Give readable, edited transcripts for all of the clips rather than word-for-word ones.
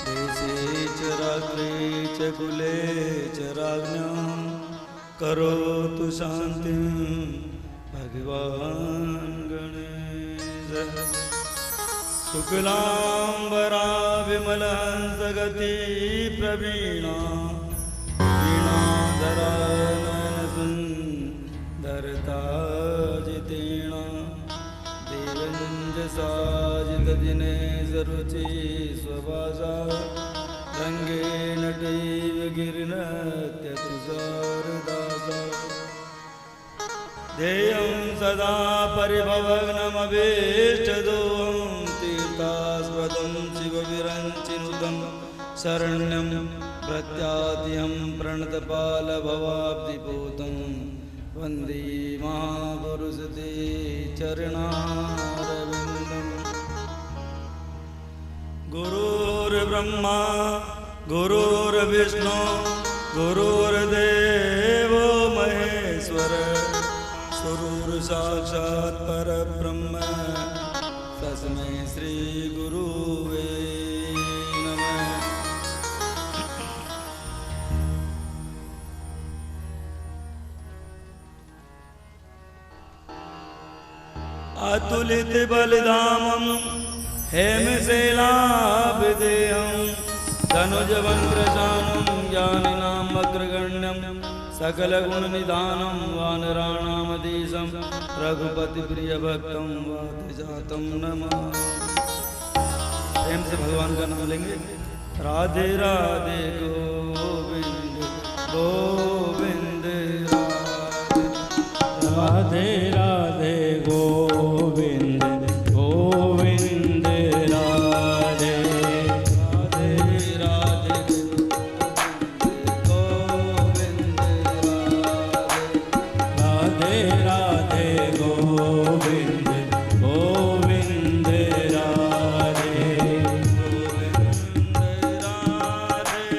देशे च रात्रे च कुले च राज्ञां करोतु शान्तिं भगवान् गणेश। शुक्लांबरा विमलहंसगति प्रवीणा वीणाधरा नयनसुन्दरता जितेणा देवञ्जसाजितदिने सरुचि स्वभाषा रङ्गेण दैव गिरिनत्यतुषारदासा ध्येयं सदा परिभवग्नमभीष्टदोहं तीर्थास्पदं शिवविरञ्चिनुतं शरण्यं प्रत्याद्यं प्रणतपालभवाब्धिपूतं वन्दे महापुरुषते चरणारविन्दम्। गुरुर्ब्रह्मा गुरुर्विष्णु गुरुर्देवो महेश्वर गुरुर्साक्षात् परब्रह्म तस्मै श्री गुरुवे नमः। अतुलित बलिधामं हेमशैलाभिधेयं धनुजवन्त्रशानं ज्ञानिनां अग्रगण्यं सकलगुणनिधानं वानराणामधीशं रघुपतिप्रियभक्तं वातजातं नमः। प्रेम से भगवान का नाम लेंगे। राधे राधे गोविंद गोविंद राधे राधे गोविंद गोविंद राधे राधे राधे गोविंद राधे राधे गोविंद गोविंद राधे गोविंद राधे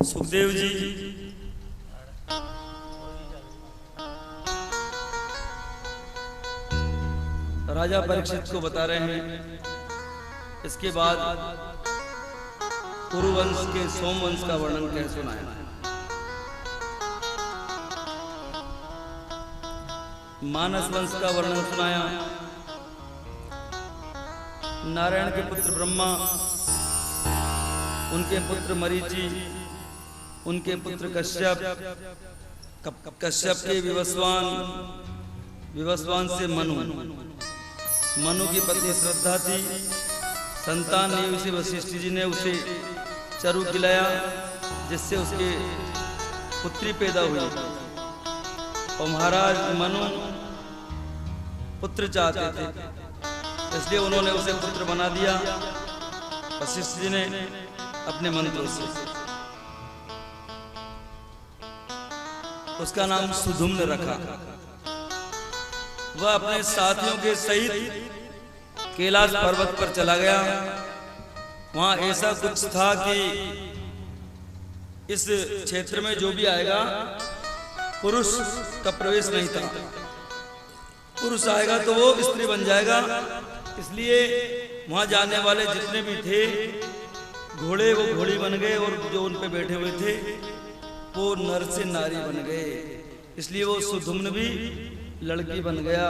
सुखदेव जी राजा परीक्षित को बता रहे हैं। इसके बाद कुरुवंश के सोमवंश का वर्णन कह सुनाया। मानस वंश का वर्णन सुनाया। नारायण के पुत्र ब्रह्मा, उनके पुत्र मरीचि, उनके पुत्र कश्यप, कश्यप के विवस्वान से मनु की पत्नी श्रद्धा थी। संतान नहीं उसे वशिष्ठ जी ने उसे चरु खिलाया, जिससे उसके पुत्री पैदा हुई। और महाराज मनु पुत्र चाहते थे, इसलिए उन्होंने उसे पुत्र बना दिया वशिष्ठ जी ने अपने मंत्रों से। उसका नाम सुधुम्न रखा। वह अपने साथियों के सहित कैलाश पर्वत पर चला गया। वहां ऐसा कुछ था कि इस क्षेत्र में जो भी आएगा पुरुष का प्रवेश नहीं था। पुरुष आएगा तो वो स्त्री बन जाएगा। इसलिए वहां जाने वाले जितने भी थे घोड़े, वो घोड़ी बन गए, और जो उन पे बैठे हुए थे वो नर से नारी बन गए। इसलिए वो सुधुम्न भी लड़की बन गया।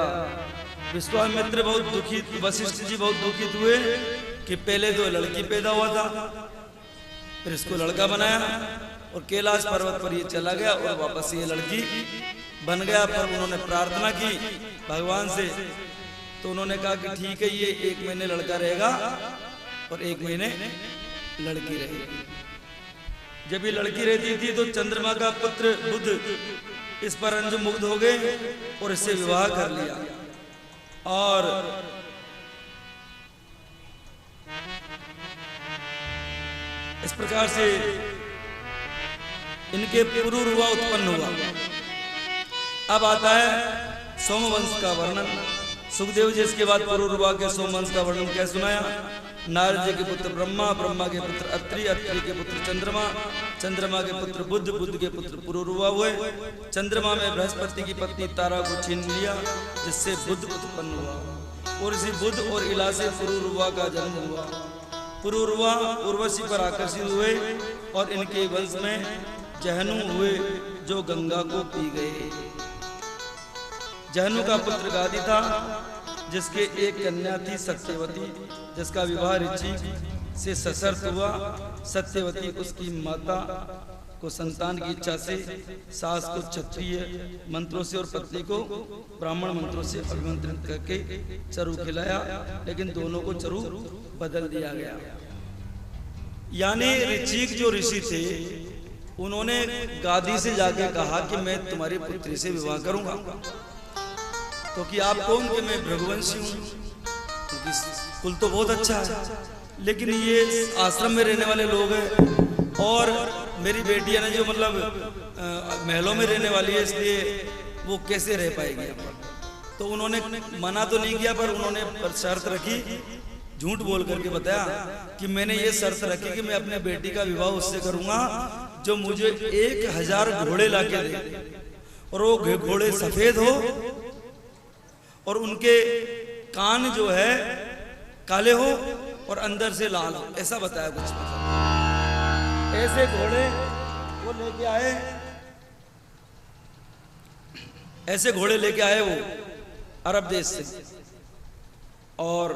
विश्वामित्र बहुत दुखित, वशिष्ठ जी बहुत दुखित हुए कि पहले तो लड़की पैदा हुआ था, फिर इसको लड़का बनाया, और कैलाश पर्वत पर ये चला गया और वापस ये लड़की बन गया। पर उन्होंने प्रार्थना की भगवान से, तो उन्होंने कहा कि ठीक है, ये 1 महीने लड़का रहेगा और 1 महीने लड़की रहेगी। जब ये लड़की रहती थी तो चंद्रमा का पुत्र बुध इस पर अंजुम मुग्ध हो गए और इससे विवाह कर लिया। और इस प्रकार से इनके पुरुरवा उत्पन्न हुआ। अब आता है सोमवंश का वर्णन। सुखदेव जी इसके बाद पुरुरवा के सोमवंश का वर्णन क्या सुनाया। नारद जी के पुत्र ब्रह्मा, ब्रह्मा के पुत्र अत्रि, अत्रि के पुत्र चंद्रमा, चंद्रमा के पुत्र बुध, बुध के पुत्र पुरुरवा हुए। चंद्रमा में बृहस्पति की पत्नी तारा को छीन लिया, जिससे बुध उत्पन्न हुआ, और इसी बुध और इला से पुरुरवा का जन्म हुआ। पुरुरवा उर्वशी पर आकर्षित हुए और इनके वंश में जहनु हुए, जो गंगा को पी गए। जहनु का पुत्र गादी था, जिसके एक कन्या थी सत्यवती, जिसका विवाह ऋषि से सशर्त हुआ। सत्यवती उसकी माता को संतान की इच्छा से सास को क्षत्रिय मंत्रों से और पत्नी को ब्राह्मण मंत्रों से अभिमंत्रित करके चरु खिलाया, लेकिन दोनों को चरु बदल दिया गया। यानी ऋचिक जो ऋषि थे, उन्होंने गादी से जाके कहा कि मैं तुम्हारी पुत्री से विवाह करूंगा, तो कि आप कौन? कि मैं भृगुवंशी हूँ, क्योंकि कुल तो बहुत अच्छा है, लेकिन ये आश्रम में रहने वाले लोग हैं और मेरी बेटी है ना जो मतलब महलों में रहने वाली है, इसलिए वो कैसे रह पाएगी। तो उन्होंने मना तो नहीं किया, पर उन्होंने शर्त रखी, झूठ बोल करके बताया कि मैंने ये शर्त रखी कि मैं अपने बेटी का विवाह उससे करूंगा जो मुझे 1000 घोड़े लाके दे, और वो घोड़े सफेद हो और उनके कान जो है काले हो और अंदर से लाल हो, ऐसा बताया कुछ। ऐसे घोड़े वो लेके आए, ऐसे घोड़े लेके आए वो अरब देश से, और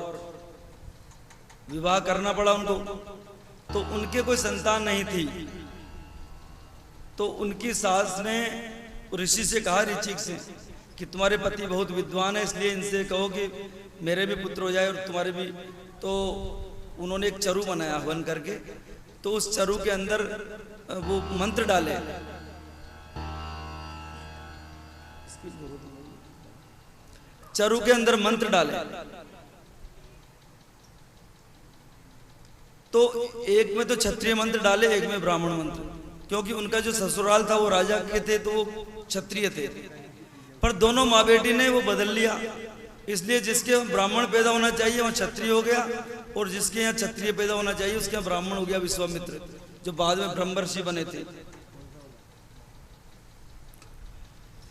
विवाह करना पड़ा उनको। तो उनके कोई संतान नहीं थी, तो उनकी सास ने ऋषि से कहा, ऋचिक से, कि तुम्हारे पति बहुत विद्वान है, इसलिए इनसे कहो कि मेरे भी पुत्र हो जाए और तुम्हारे भी। तो उन्होंने एक चरु बनाया हवन करके, तो उस चरु के अंदर वो मंत्र डाले। चरु के अंदर मंत्र डाले, तो एक में तो क्षत्रिय मंत्र डाले, एक में ब्राह्मण मंत्र, क्योंकि उनका जो ससुराल था वो राजा के थे, तो वो क्षत्रिय थे। पर दोनों माँ बेटी ने वो बदल लिया, इसलिए जिसके ब्राह्मण पैदा होना चाहिए वहाँ क्षत्रिय हो गया, और जिसके यहाँ क्षत्रिय पैदा होना चाहिए उसके यहाँ ब्राह्मण हो गया विश्वामित्र। जो बाद में ब्रह्मर्षि बने थे।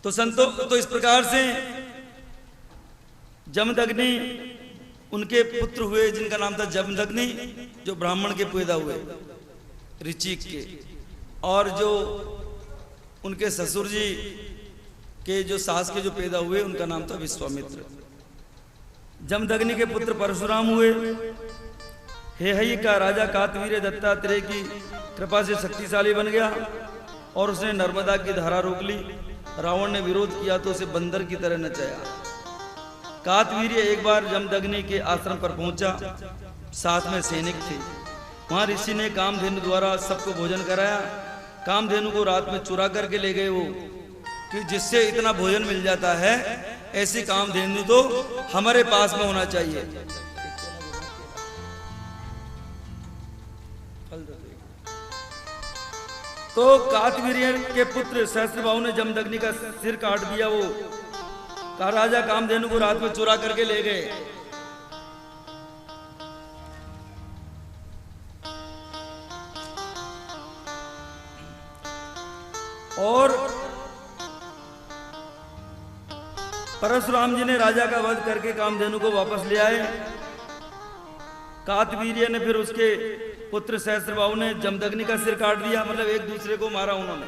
तो संतों, तो इस प्रकार से जमदग्नि उनके पुत्र हुए जिनका नाम था जमदग्नि, जो ब्राह्मण के पैदा हुए ऋचिक के, और जो उनके ससुर जी के जो सास के जो पैदा हुए उनका नाम था विश्वामित्र। जमदग्नि के पुत्र परशुराम हुए। हेहई का राजा कातवीर्य दत्तात्रेय की कृपा से शक्तिशाली बन गया और उसने नर्मदा की धारा रोक ली। रावण ने विरोध किया तो उसे बंदर की तरह नचाया। कातवीर्य एक बार जमदग्नि के आश्रम पर पहुंचा, साथ में सैनिक थे। वहां ऋषि ने कामधेनु द्वारा सबको भोजन कराया। कामधेनु को रात में चुरा करके ले गए वो, कि जिससे इतना भोजन मिल जाता है, ऐसी कामधेनु तो हमारे पास में होना चाहिए। तो कातवीर्य के पुत्र सहस्त्रबाहु ने जमदग्नि का सिर काट दिया। वो का राजा कामधेनु को रात में चुरा करके ले गए। और परशुराम जी ने राजा का वध करके कामधेनु को वापस ले आए। कातवीर्य ने फिर उसके पुत्र सहस्त्रबाहु ने जमदग्नि का सिर काट दिया, मतलब एक दूसरे को मारा उन्होंने।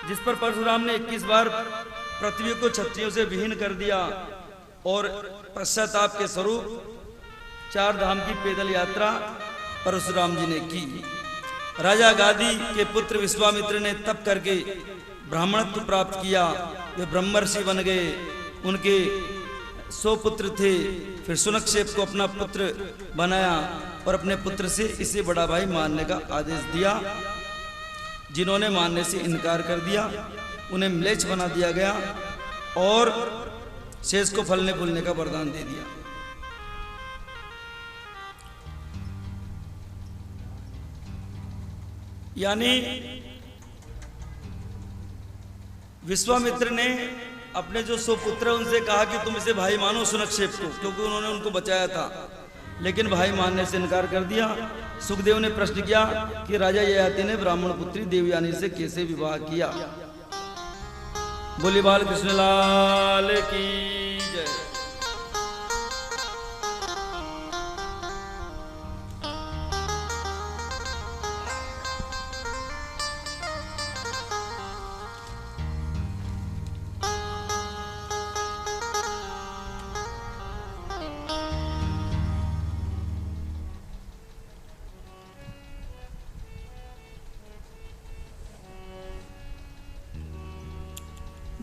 जिस पर परशुराम ने 21 बार पृथ्वी को क्षत्रियों से विहीन कर दिया और पश्चाताप के स्वरूप 4 धाम की पैदल यात्रा परशुराम जी ने की। राजा गादी के पुत्र विश्वामित्र ने तप करके ब्राह्मणत्व प्राप्त किया, वे ब्रह्मर्षि बन गए। उनके 100 पुत्र थे। फिर सुनक्षेप को अपना पुत्र बनाया और अपने पुत्र से इसे बड़ा भाई मानने का आदेश दिया। जिन्होंने मानने से इनकार कर दिया उन्हें म्लेच्छ बना दिया गया और शेष को फलने फूलने का वरदान दे दिया। यानी विश्वामित्र ने अपने जो 100 पुत्र उनसे कहा कि तुम इसे भाई मानो सुनक्षेप को, क्योंकि उन्होंने उनको बचाया था, लेकिन भाई मानने से इनकार कर दिया। सुखदेव ने प्रश्न किया कि राजा ययाति ने ब्राह्मण पुत्री देवयानी से कैसे विवाह किया। बोली बाल कृष्ण लाल की जय।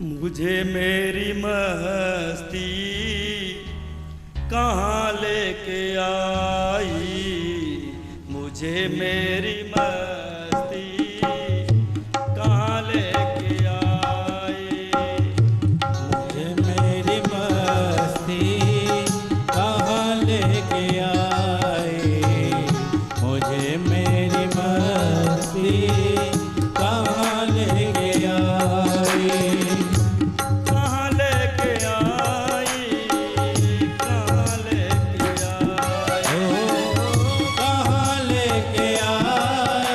मुझे मेरी मस्ती कहाँ लेके आई, मुझे मेरी मस्ती कहाँ लेके आई, मुझे मेरी मस्ती कहाँ लेके आई, मुझे मेरी मस्ती कहाँ लेके आई। कहाँ लेके आई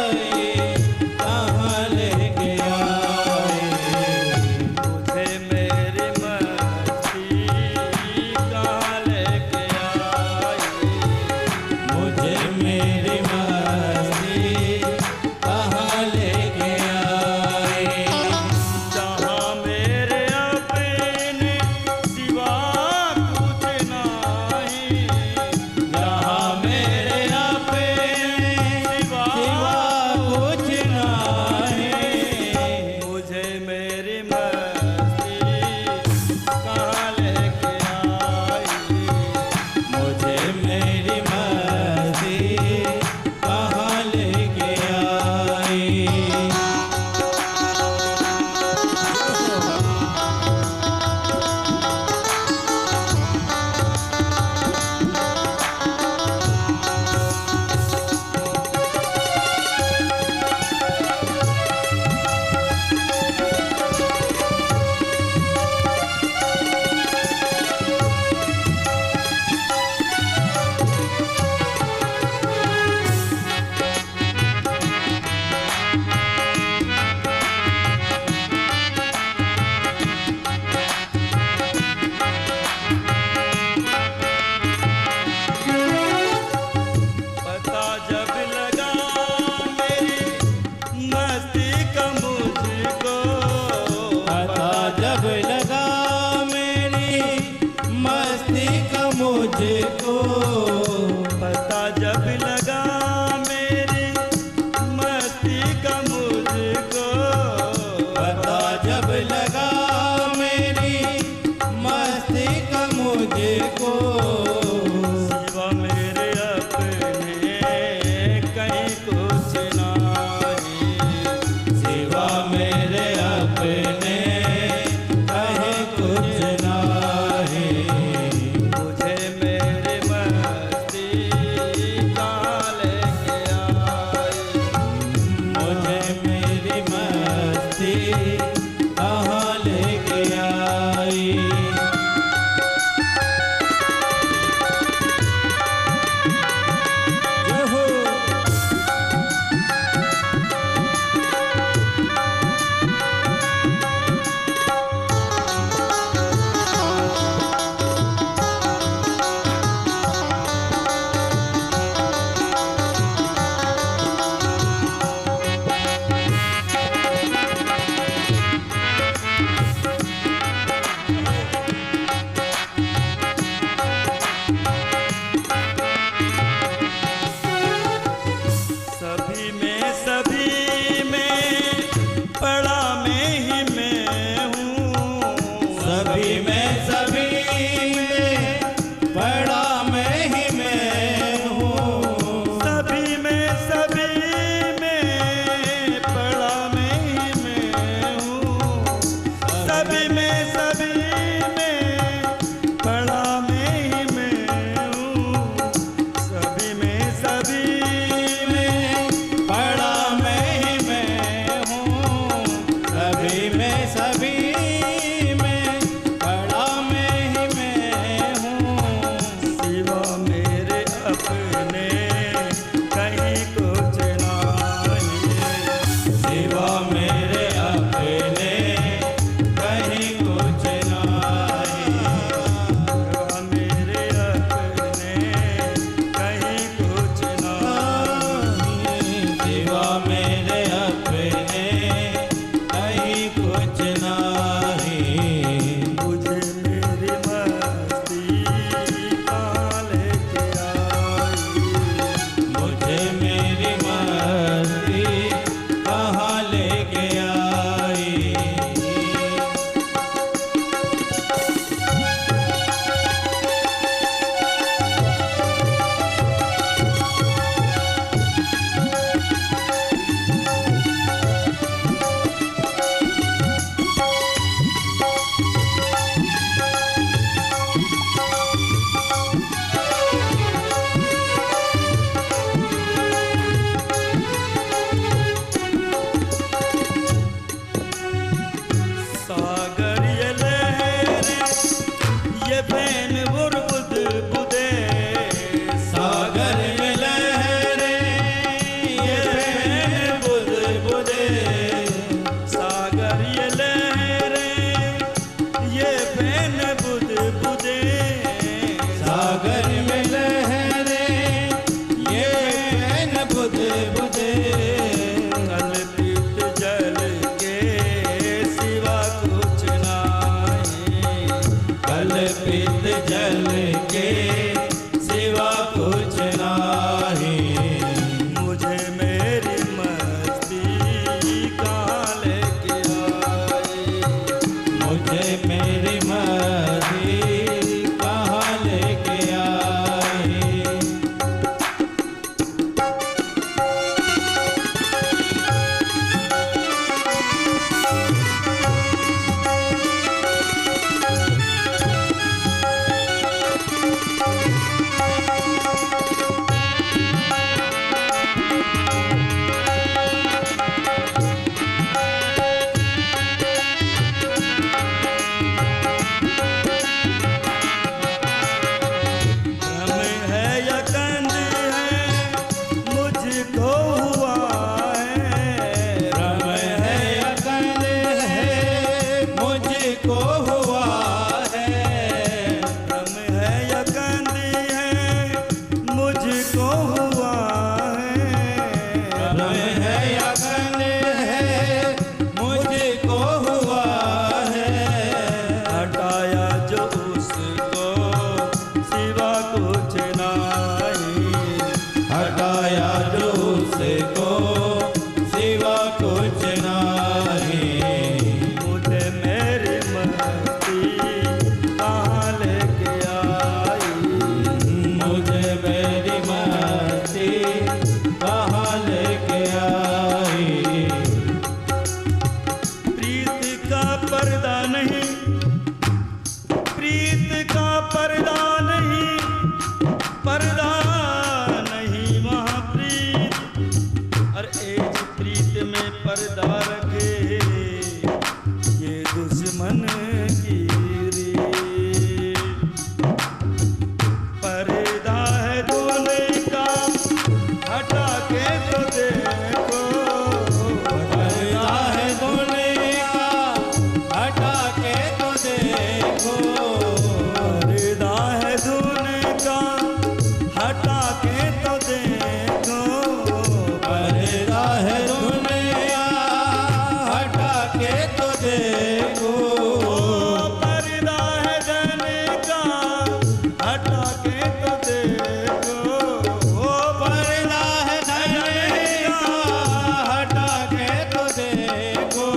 बुझे कल्पित जल के सिवा कुछ नाही, कल्पित जल के सिवा कुछ नाही। मुझे मेरी मस्ती कहाँ लेके आए, मुझे मेरी मर्जी कहाँ लेके आई। भ्रम है या कंद है मुझको हुआ है, भ्रम है या कंद है मुझको हुआ है। भ्रम है या कंद है मुझको हुआ है, भ्रम है या कंद है मुझको हुआ है। हटाया जो उसको सिवा कुछ नाही, हटाया जो उसको सिवा कुछ नहीं। मुझे मेरी मस्ती कहाँ लेके आई, मुझे मेरी मस्ती कहाँ लेके आई। प्रीत का पर्दा नहीं, प्रीत का पर्दा नहीं, पर्दा नहीं वहाँ प्रीत, और एक प्रीत में पर्दा रखे ये दुश्मन की रीत। पर्दा है धोने का हटा के तो देखो, पर्दा है दुनिया हटा के तो देखो। पर्दा है धोने का हटा के तो देखो, पर्दा है दुनिया हटा के तो देखो। पर्दा है धन का हटा के तो देखो, पर्दा है धन का हटा के तो देखो।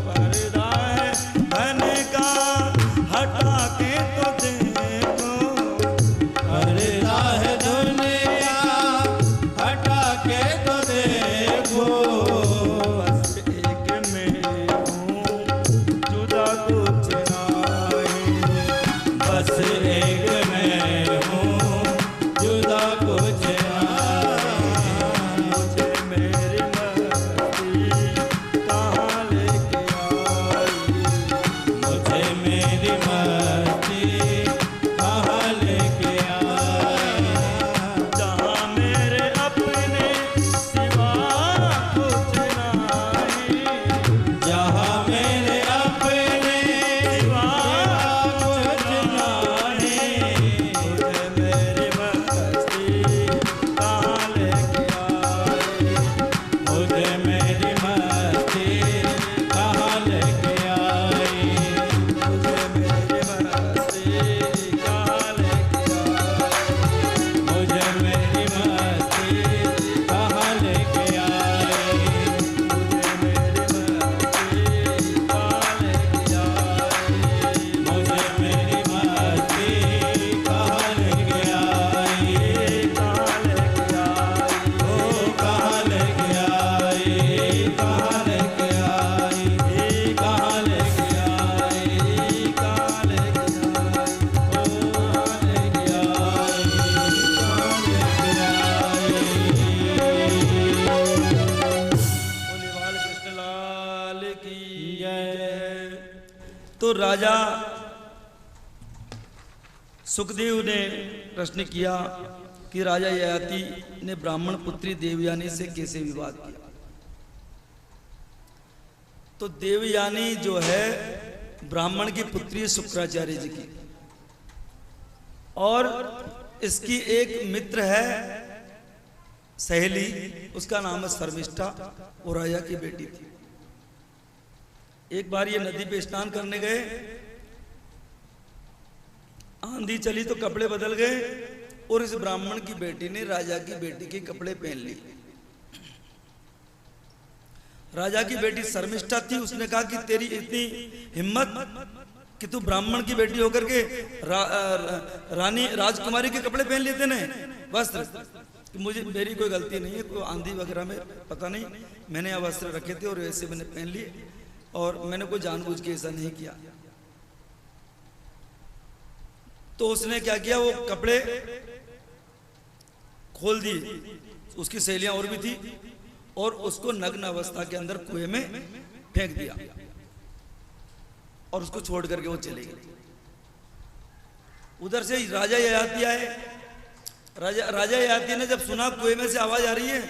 पर्दा है धन का हटा के तो देखो, पर्दा है दुनिया हटा के तो देखो। बस एक में हूँ जुदा कुछ नाही, बस एक मैं हूँ जुदा कुछ नहीं। मुझे मेरी मस्ती कहाँ लेके आई, मुझे मेरी मस्ती कहाँ लेके आई। जहाँ मेरे अपने सिवा कुछ नाही, जहाँ मेरे अपने सिवा कुछ नहीं। मुझे मेरी मस्ती कहाँ लेके आई, मुझे मेरी मस्ती कहाँ लेके आई। मुझे मेरी मस्ती कहाँ लेके आई, मुझे मेरी मस्ती कहाँ लेके आई। मुझे मेरी मस्ती कहाँ लेके आई, मुझे मेरी मस्ती कहाँ लेके आई। कहाँ लेके आई, ओ कहाँ लेके आई। कहाँ लेके आई। कहाँ लेके आई। कहाँ लेके आई, ओ कहाँ लेके आई। बोले बाल कृष्ण लाल की जय। तो राजा सुखदेव ने प्रश्न किया कि राजा ययाति ने ब्राह्मण पुत्री देवयानी से कैसे विवाद किया। तो देवयानी जो है ब्राह्मण की पुत्री शुक्राचार्य जी की, और इसकी एक मित्र है सहेली, उसका नाम है शर्मिष्ठा, वो राजा की बेटी थी। एक बार ये नदी पे स्नान करने गए, आंधी चली तो कपड़े बदल गए और इस ब्राह्मण की बेटी ने राजा की बेटी के कपड़े पहन लिए। राजा की बेटी शर्मिष्ठा थी, उसने कहा कि तेरी इतनी हिम्मत कि तू ब्राह्मण की बेटी होकर के रानी राजकुमारी के कपड़े पहन लेते ने, वस्त्र। कि मुझे मेरी कोई गलती नहीं है, कोई आंधी वगैरह में पता नहीं, मैंने यह वस्त्र रखे थे और ऐसे मैंने पहन लिए और मैंने कोई जानबूझ के ऐसा नहीं किया। तो उसने क्या किया, वो कपड़े खोल दिए, उसकी सहेलियां और भी थी, और उसको नग्न अवस्था के अंदर कुएं में फेंक दिया और उसको छोड़ करके वो चले गए। उधर से राजा ययाति आए। राजा ययाति ने जब सुना कुएं में से आवाज आ रही है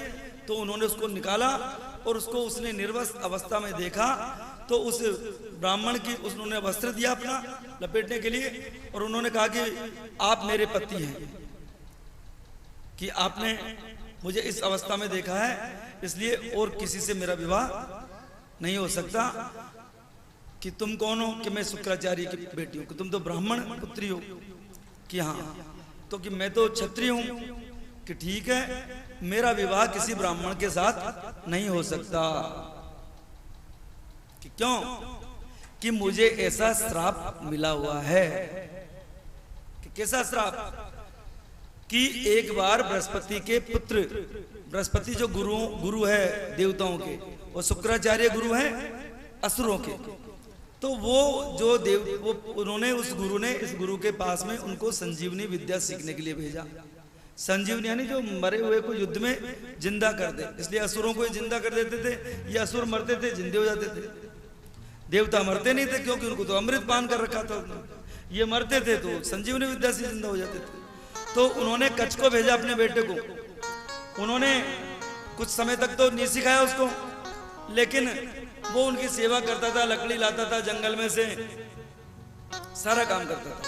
तो उन्होंने उसको निकाला और उसको उसने निर्वस्त्र अवस्था में देखा तो उस ब्राह्मण की उन्होंने वस्त्र दिया अपना लपेटने के लिए और उन्होंने कहा कि आप मेरे पति हैं, कि आपने मुझे इस अवस्था में देखा है, इसलिए और किसी से मेरा विवाह नहीं हो सकता। कि तुम कौन हो? कि मैं शुक्राचार्य की बेटी हूं। कि तुम तो ब्राह्मण पुत्री हो? कि हाँ। तो कि मैं तो क्षत्रिय हूं। कि ठीक है, मेरा विवाह किसी ब्राह्मण के साथ नहीं हो सकता। कि क्यों? कि मुझे ऐसा श्राप मिला हुआ है। कि कैसा श्राप? कि एक बार बृहस्पति के पुत्र, बृहस्पति जो गुरु है देवताओं के, वो शुक्राचार्य गुरु है असुरों के। तो वो जो वो उन्होंने उस गुरु ने इस गुरु के पास में उनको संजीवनी विद्या सीखने के लिए भेजा। संजीवनी यानी जो मरे हुए को युद्ध में जिंदा कर दे, इसलिए असुरों को जिंदा कर देते थे। ये असुर मरते थे जिंदे हो जाते थे, देवता मरते नहीं थे क्योंकि उनको तो अमृत पान कर रखा था। ये मरते थे तो संजीवनी विद्या से जिंदा हो जाते थे। तो उन्होंने कच्छ को भेजा अपने बेटे को। उन्होंने कुछ समय तक तो नहीं सिखाया उसको, लेकिन वो उनकी सेवा करता था, लकड़ी लाता था जंगल में से, सारा काम करता था।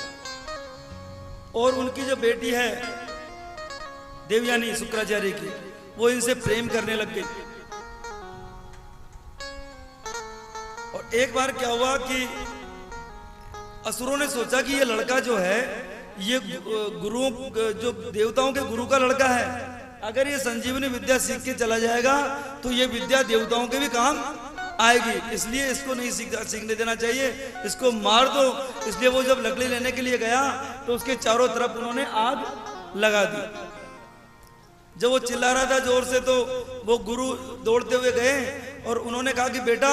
और उनकी जो बेटी है देवयानी शुक्राचार्य की, वो इनसे प्रेम करने लग गई। और एक बार क्या हुआ कि असुरों ने सोचा कि ये लड़का जो है ये गुरुओं जो देवताओं के गुरु का लड़का है, अगर ये संजीवनी विद्या सीख के चला जाएगा तो ये विद्या देवताओं के भी काम आएगी, इसलिए इसको नहीं सीखने देना चाहिए, इसको मार दो। इसलिए वो जब लकड़ी लेने के लिए गया तो उसके चारों तरफ उन्होंने आग लगा दी। जब वो चिल्ला रहा था जोर से तो वो गुरु दौड़ते हुए गए और उन्होंने कहा कि बेटा,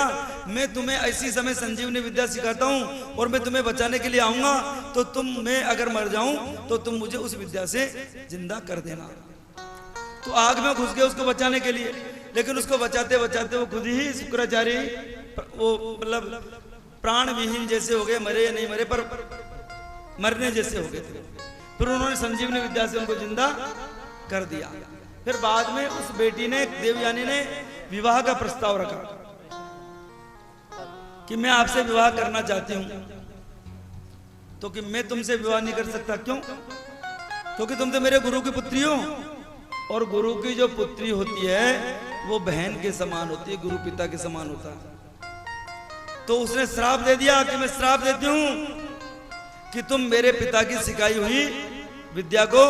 मैं तुम्हें ऐसी समय संजीवनी विद्या सिखाता हूं और मैं तुम्हें बचाने के लिए आऊंगा, तो मैं अगर मर जाऊं तो तुम मुझे उस विद्या से जिंदा कर देना। तो आग में घुस गए उसको बचाने के लिए, लेकिन उसको बचाते बचाते वो खुद ही शुक्राचार्य वो मतलब प्राण विहीन जैसे हो गए, मरे नहीं मरे पर मरने जैसे हो गए थे। फिर उन्होंने संजीवनी विद्या से उनको जिंदा कर दिया। फिर बाद में उस बेटी ने, देवयानी ने विवाह का प्रस्ताव रखा कि मैं आपसे विवाह करना चाहती हूं। तो कि मैं तुमसे विवाह नहीं कर सकता। क्यों? क्योंकि तुम तो मेरे गुरु की पुत्री हो, और गुरु की जो पुत्री होती है वो बहन के समान होती है, गुरु पिता के समान होता है। तो उसने श्राप दे दिया कि मैं श्राप देती हूं कि तुम मेरे पिता की सिखाई हुई विद्या को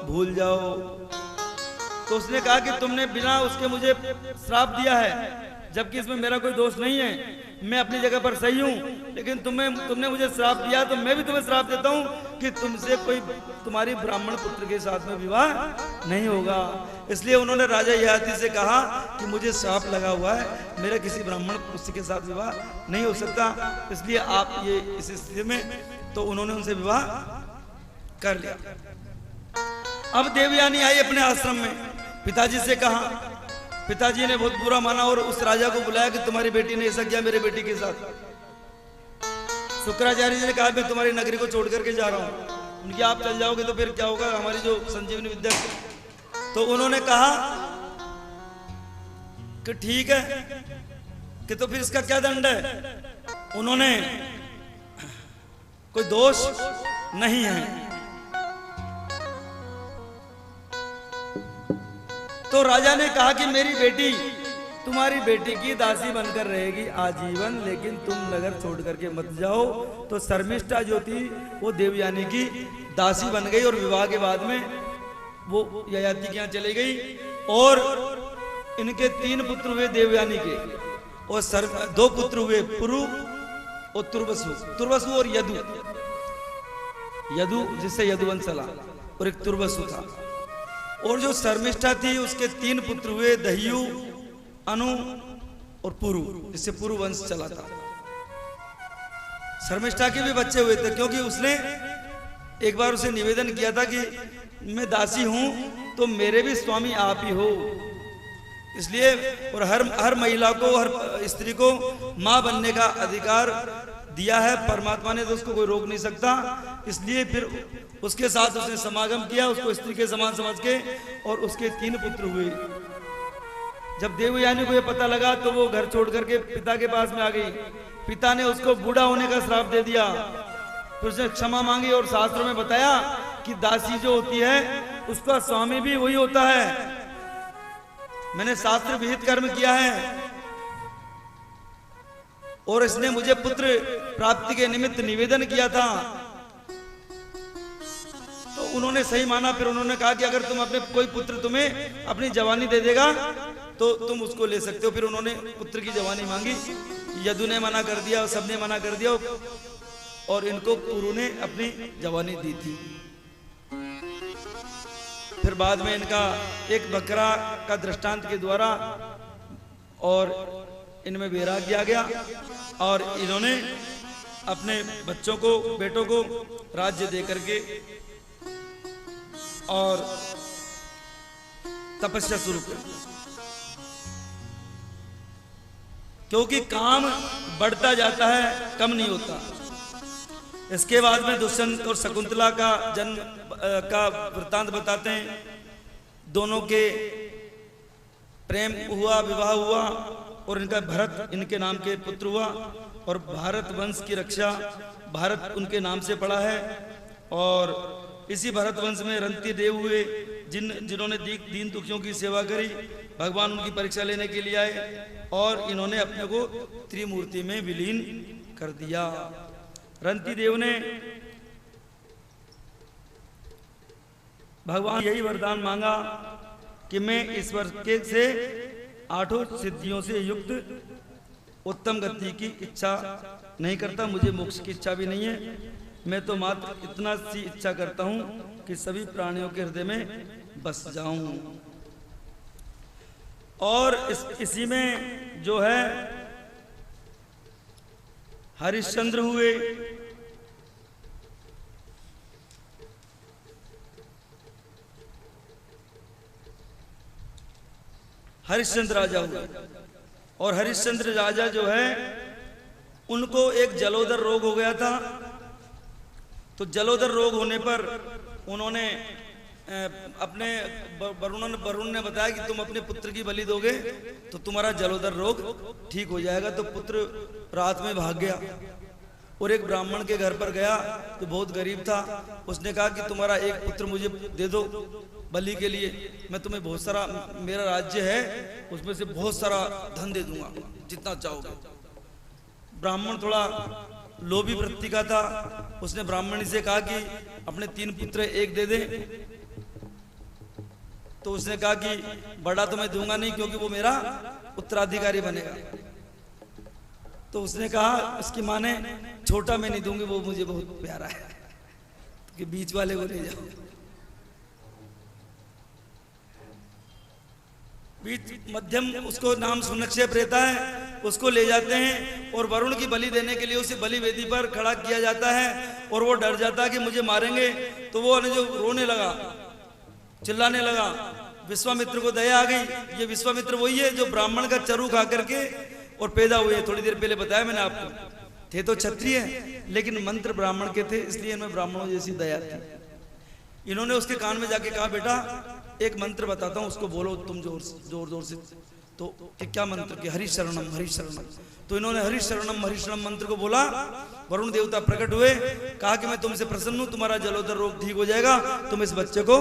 भूल जाओ। तो उसने कहा कि तुमने बिना उसके मुझे श्राप दिया है, जबकि इसमें मेरा कोई दोष नहीं है, मैं अपनी जगह पर सही हूं, लेकिन तुमने मुझे श्राप दिया तो मैं भी तुम्हें श्राप देता हूं कि तुमसे कोई तुम्हारी ब्राह्मण पुत्र के साथ में विवाह नहीं होगा। इसलिए उन्होंने राजा ययाति से कहा कि मुझे श्राप लगा हुआ है, मेरा किसी ब्राह्मण पुत्र के साथ विवाह नहीं हो सकता, इसलिए आप ये इस स्थिति में, तो उन्होंने उनसे विवाह कर लिया। अब देवयानी आई अपने आश्रम में, पिताजी से कहा। पिताजी ने बहुत बुरा माना और उस राजा को बुलाया कि तुम्हारी बेटी ने ऐसा किया मेरे बेटी के साथ। शुक्राचार्य जी ने कहा मैं तुम्हारी नगरी को छोड़ करके जा रहा हूं। उनकी आप चल जाओगे तो फिर क्या होगा, हमारी जो संजीवनी विद्या। तो उन्होंने कहा कि ठीक है, कि तो फिर इसका क्या दंड है? उन्होंने कोई दोष नहीं है। तो राजा ने कहा कि मेरी बेटी तुम्हारी बेटी की दासी बनकर रहेगी आजीवन, लेकिन तुम नगर छोड़ करके मत जाओ। तो शर्मिष्ठा जो थी वो देवयानी की दासी बन गई और विवाह के बाद में वो ययाति के यहाँ चली गई। और इनके 3 पुत्र हुए देवयानी के, और 2 पुत्र हुए पुरु और तुर्वसु और यदु जिससे यदुवंश चला, और एक तुर्वसु था। और जो शर्मिष्ठा थी उसके 3 पुत्र हुए दह्यु, अनु और पुरु, जिससे पुरु वंश चला था। शर्मिष्ठा के भी बच्चे हुए थे, क्योंकि उसने एक बार उसे निवेदन किया था कि मैं दासी हूं तो मेरे भी स्वामी आप ही हो। इसलिए और हर महिला को, हर स्त्री को मां बनने का अधिकार दिया है परमात्मा ने, तो उसको कोई रोक नहीं सकता। इसलिए फिर उसके साथ उसने समागम किया, उसको स्त्री के समान समझ के, और उसके 3 पुत्र हुए। जब देवयानी को यह पता लगा तो वो घर छोड़ करके पिता के पास में आ गई। पिता ने उसको बूढ़ा होने का श्राप दे दिया, फिर उसने क्षमा मांगी और शास्त्रों में बताया कि दासी जो होती है उसका स्वामी भी वही होता है। मैंने शास्त्र विहित कर्म किया है और इसने मुझे पुत्र प्राप्ति के निमित्त निवेदन किया था, तो उन्होंने सही माना। फिर उन्होंने कहा कि अगर तुम अपने कोई पुत्र तुम्हें अपनी जवानी दे देगा तो तुम उसको ले सकते हो। फिर उन्होंने पुत्र की जवानी मांगी, यदु ने मना कर दिया, सबने मना कर दिया, और इनको पुरु ने अपनी जवानी दी थी। फिर बाद में इनका एक बकरा का दृष्टांत के द्वारा और इनमें वैराग्य आ गया, और इन्होंने अपने बच्चों को, बेटों को राज्य दे करके और तपस्या शुरू कर दी। क्योंकि काम बढ़ता जाता है, कम नहीं होता। इसके बाद में दुष्यंत और शकुंतला का जन्म का वृत्तांत बताते हैं। दोनों के प्रेम हुआ, विवाह हुआ, और इनका भरत इनके नाम के पुत्र हुआ, और भारत वंश की रक्षा भारत उनके नाम से पड़ा है। और इसी भरत वंश में रंती देव हुए, जिन्होंने दीन दुखियों की सेवा करी। भगवान उनकी परीक्षा लेने के लिए आए और इन्होंने अपने को त्रिमूर्ति में विलीन कर दिया। रंती देव ने भगवान यही वरदान मांगा कि मैं ईश्वर के से 8 सिद्धियों से युक्त उत्तम गति की इच्छा नहीं करता, मुझे मोक्ष की इच्छा भी नहीं है। मैं तो मात्र इतना सी इच्छा करता हूं कि सभी प्राणियों के हृदय में बस जाऊं। और इसी में जो है हरिश्चंद्र हुए। हरिश्चंद्र राजा हुए, और हरिश्चंद्र राजा जो है उनको एक जलोदर रोग हो गया था। तो जलोदर रोग होने पर उन्होंने अपने वरुण ने बताया कि तुम अपने पुत्र की बलि दोगे तो तुम्हारा जलोदर रोग ठीक हो जाएगा। तो पुत्र रात में भाग गया और एक ब्राह्मण के घर पर गया, तो बहुत गरीब था। उसने कहा कि तुम्हारा एक पुत्र मुझे दे दो बलि के लिए, मैं तुम्हें बहुत सारा, मेरा राज्य है उसमें से बहुत सारा धन दे दूंगा, जितना चाहोगे। ब्राह्मण थोड़ा लोभी वृत्ति का था। उसने ब्राह्मणी से कहा कि अपने 3 पुत्र एक दे दे। तो उसने कहा कि बड़ा तो मैं दूंगा नहीं, क्योंकि वो मेरा उत्तराधिकारी बनेगा। तो उसने कहा, उसकी माँ ने, छोटा मैं नहीं दूंगी, वो मुझे बहुत प्यारा है, कि बीच वाले को ले जाओ। बीच मध्यम उसको नाम सुनक्षेप रहता है, उसको ले जाते हैं और वरुण की बलि देने के लिए उसे बलि वेदी पर खड़ा किया जाता है। और वो डर जाता है कि मुझे मारेंगे। तो वो जो रोने लगा, चिल्लाने लगा। विश्वामित्र को दया आ गई। ये विश्वामित्र वही है जो ब्राह्मण का चरू खा करके और पैदा हुए। थोड़ी देर पहले बताया मैंने आपको, थे तो क्षत्रिय लेकिन मंत्र ब्राह्मण के थे, इसलिए इनमें ब्राह्मणों जैसी दया थी। इन्होंने उसके कान में जाके कहा, बेटा एक मंत्र बताता हूं, उसको बोलो तुम जोर जोर से। तो क्या मंत्र? कि हरि शरणम हरि शरणम। तो इन्होंने हरि शरणम मंत्र को बोला। वरुण देवता प्रकट हुए, कहा कि मैं तुमसे प्रसन्न हूं, तुम्हारा जलोदर रोग ठीक हो जाएगा, तुम इस बच्चे को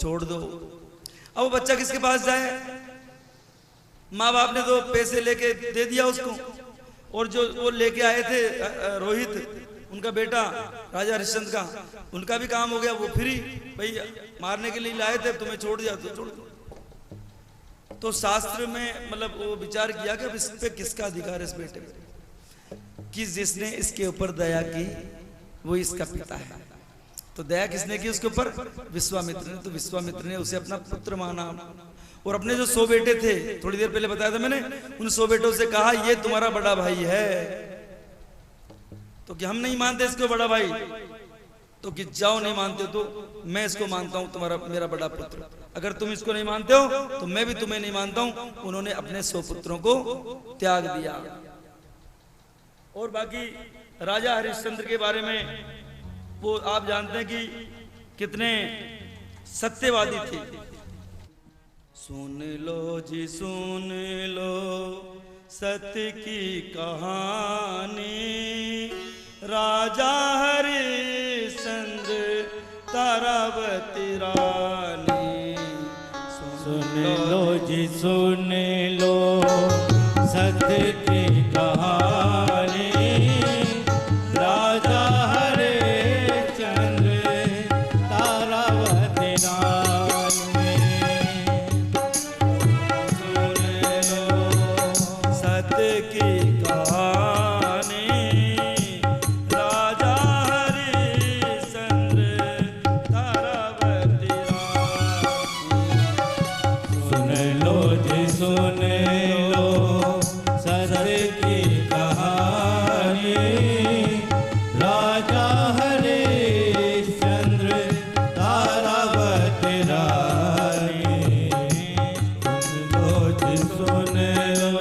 छोड़ दो। अब वो बच्चा किसके पास जाए? माँ बाप ने तो पैसे लेके दे दिया उसको, और जो वो लेके आए थे रोहित, उनका बेटा राजा हरिश्चंद्र का, उनका भी काम हो गया, वो फ्री, भाई मारने के लिए लाए थे, तुम्हें छोड़ दिया तो छोड़ दो। तो शास्त्र में मतलब वो विचार किया कि अब इस पे किसका अधिकार है, इस बेटे पे, कि जिसने इसके ऊपर दया की वो इसका पिता है। तो दया किसने की उसके ऊपर? विश्वामित्र ने। तो विश्वामित्र ने उसे अपना पुत्र माना, और अपने जो 100 बेटे थे, थोड़ी देर पहले बताया था मैंने, उन 100 बेटों से कहा ये तुम्हारा बड़ा भाई है। तो कि हम नहीं मानते इसको बड़ा भाई, तो कि जाओ, नहीं मानते तो मैं इसको मानता हूं तुम्हारा, मेरा बड़ा पुत्र। अगर तुम इसको नहीं मानते हो तो मैं भी तुम्हें नहीं मानता हूं। उन्होंने अपने 100 पुत्रों को त्याग दिया। और बाकी राजा हरिश्चंद्र के बारे में वो आप जानते हैं कि कितने सत्यवादी थे। सुन लो जी सुन लो सत्य की कहानी, राजा हरिश्चंद्र तारावती रानी। सुन लो जी सुन लो सत्य की कहानी, राजा हरिश्चंद्र तारावती रानी। सुन लो सत्य की कहानी, राजा हरिश्चंद्र तारावती रानी। सुन लो जी सुन लो सत्य की कहानी, राजा हरिश्चंद्र तारावती रानी। सुन लो जी सुन लो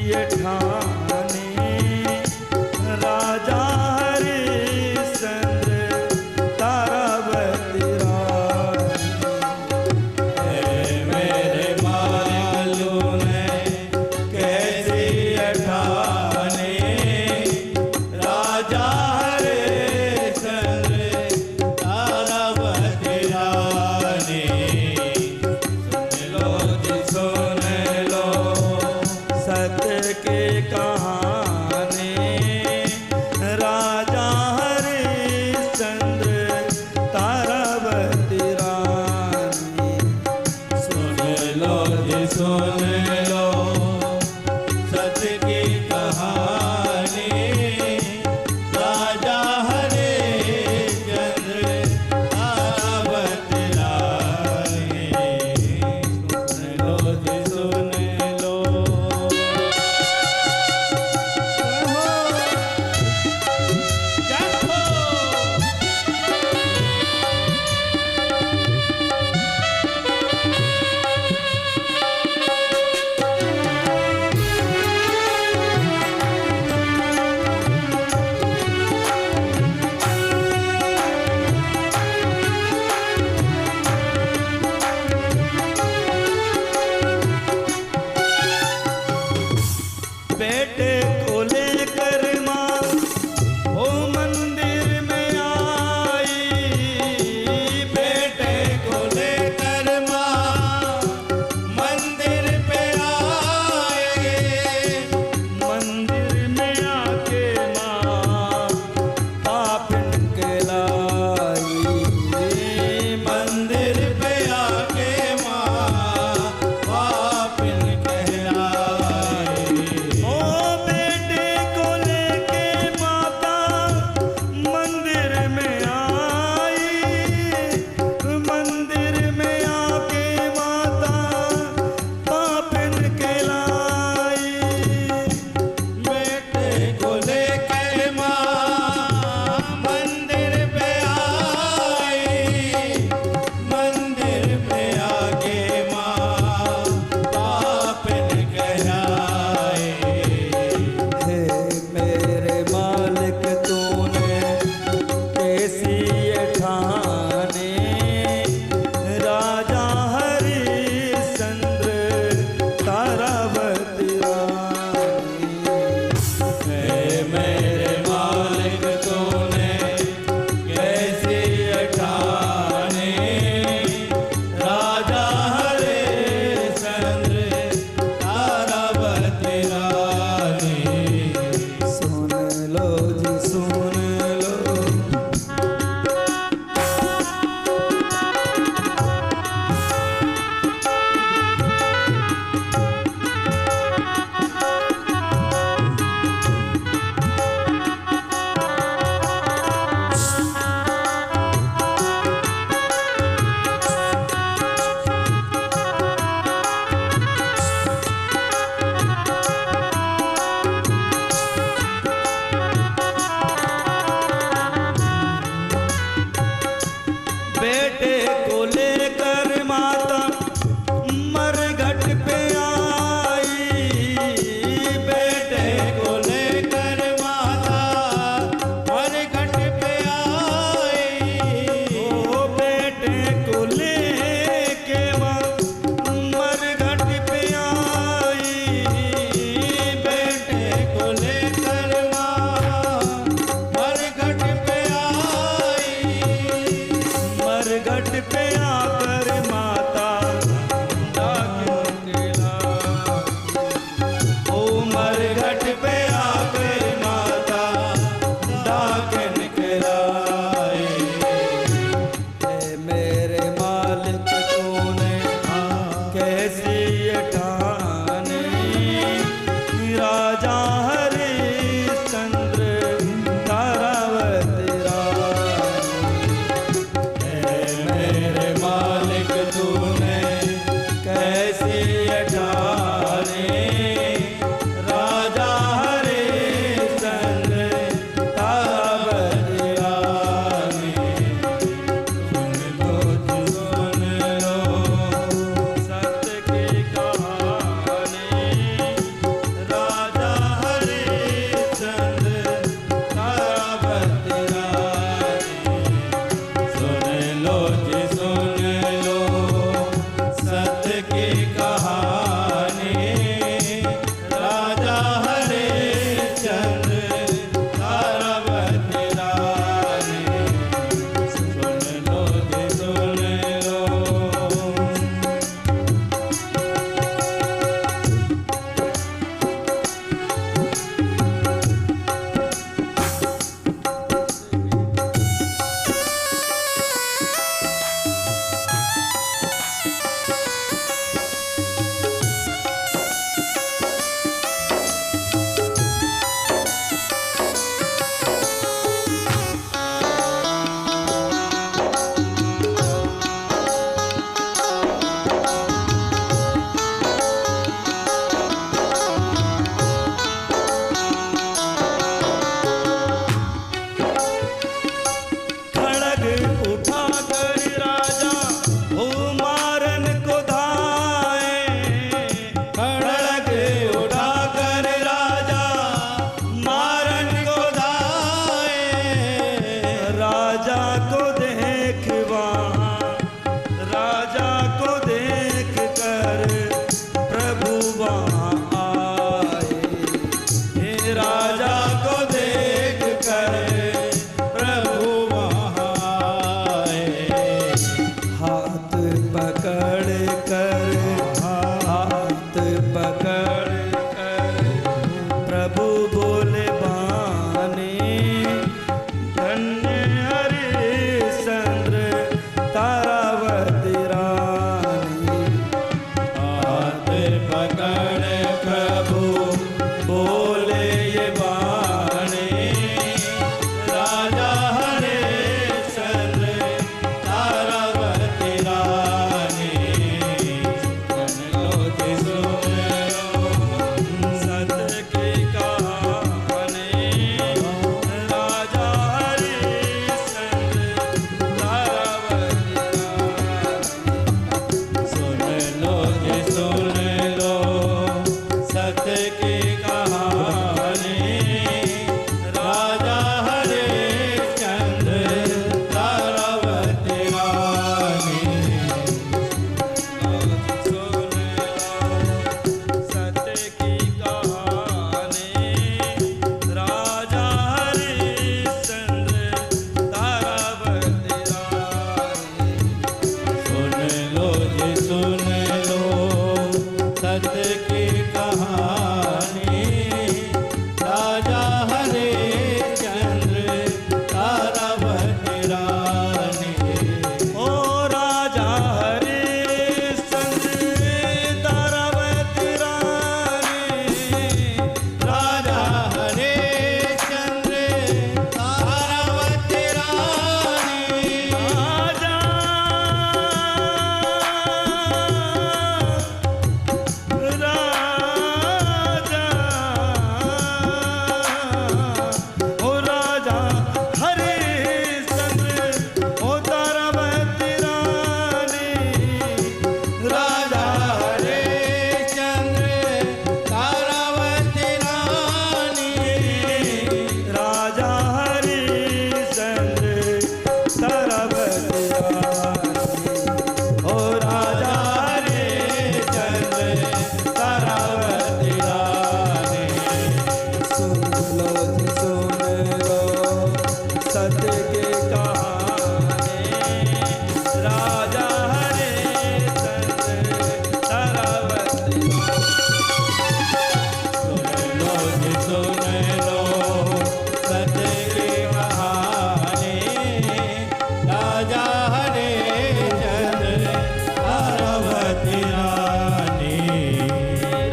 ये ठाने राजा हरिश्चंद्र तारावती रानी। मेरे मालूम है कैसी अठाने राजा हरिश्चंद्र तारावती रानी। सुन लो सत्य के कहानी राजा हरिश्चंद्र तारावती रानी। सुन लो सत्य की कहानी राजा हरिश्चंद्र तारावती रानी। सुन लो की कहानी राजा हरिश्चंद्र तारावती रानी। सुन लो सत्य की कहानी राजा हरिश्चंद्र तारावती रानी। सुन लो जी सुन लो सत्य की कहानी राजा हरिश्चंद्र तारावती रानी। ओ राजा हरिश्चंद्र तारावती रानी। राजा हरिश्चंद्र तारावती रानी। राजा ओ राजा हरिश्चंद्र ओ तारावती रानी। राजा हरिश्चंद्र तारावती रानी। राजा हरिश्चंद्र तारावती रानी। ओ राजा हरिश्चंद्र तारावती रानी। सुन लो जी सुन लो सत्य की कहानी राजा हरिश्चंद्र तारावती सुन लो जी सुन लो सत्य की कहानी राजा हरिश्चंद्र तारावती रानी।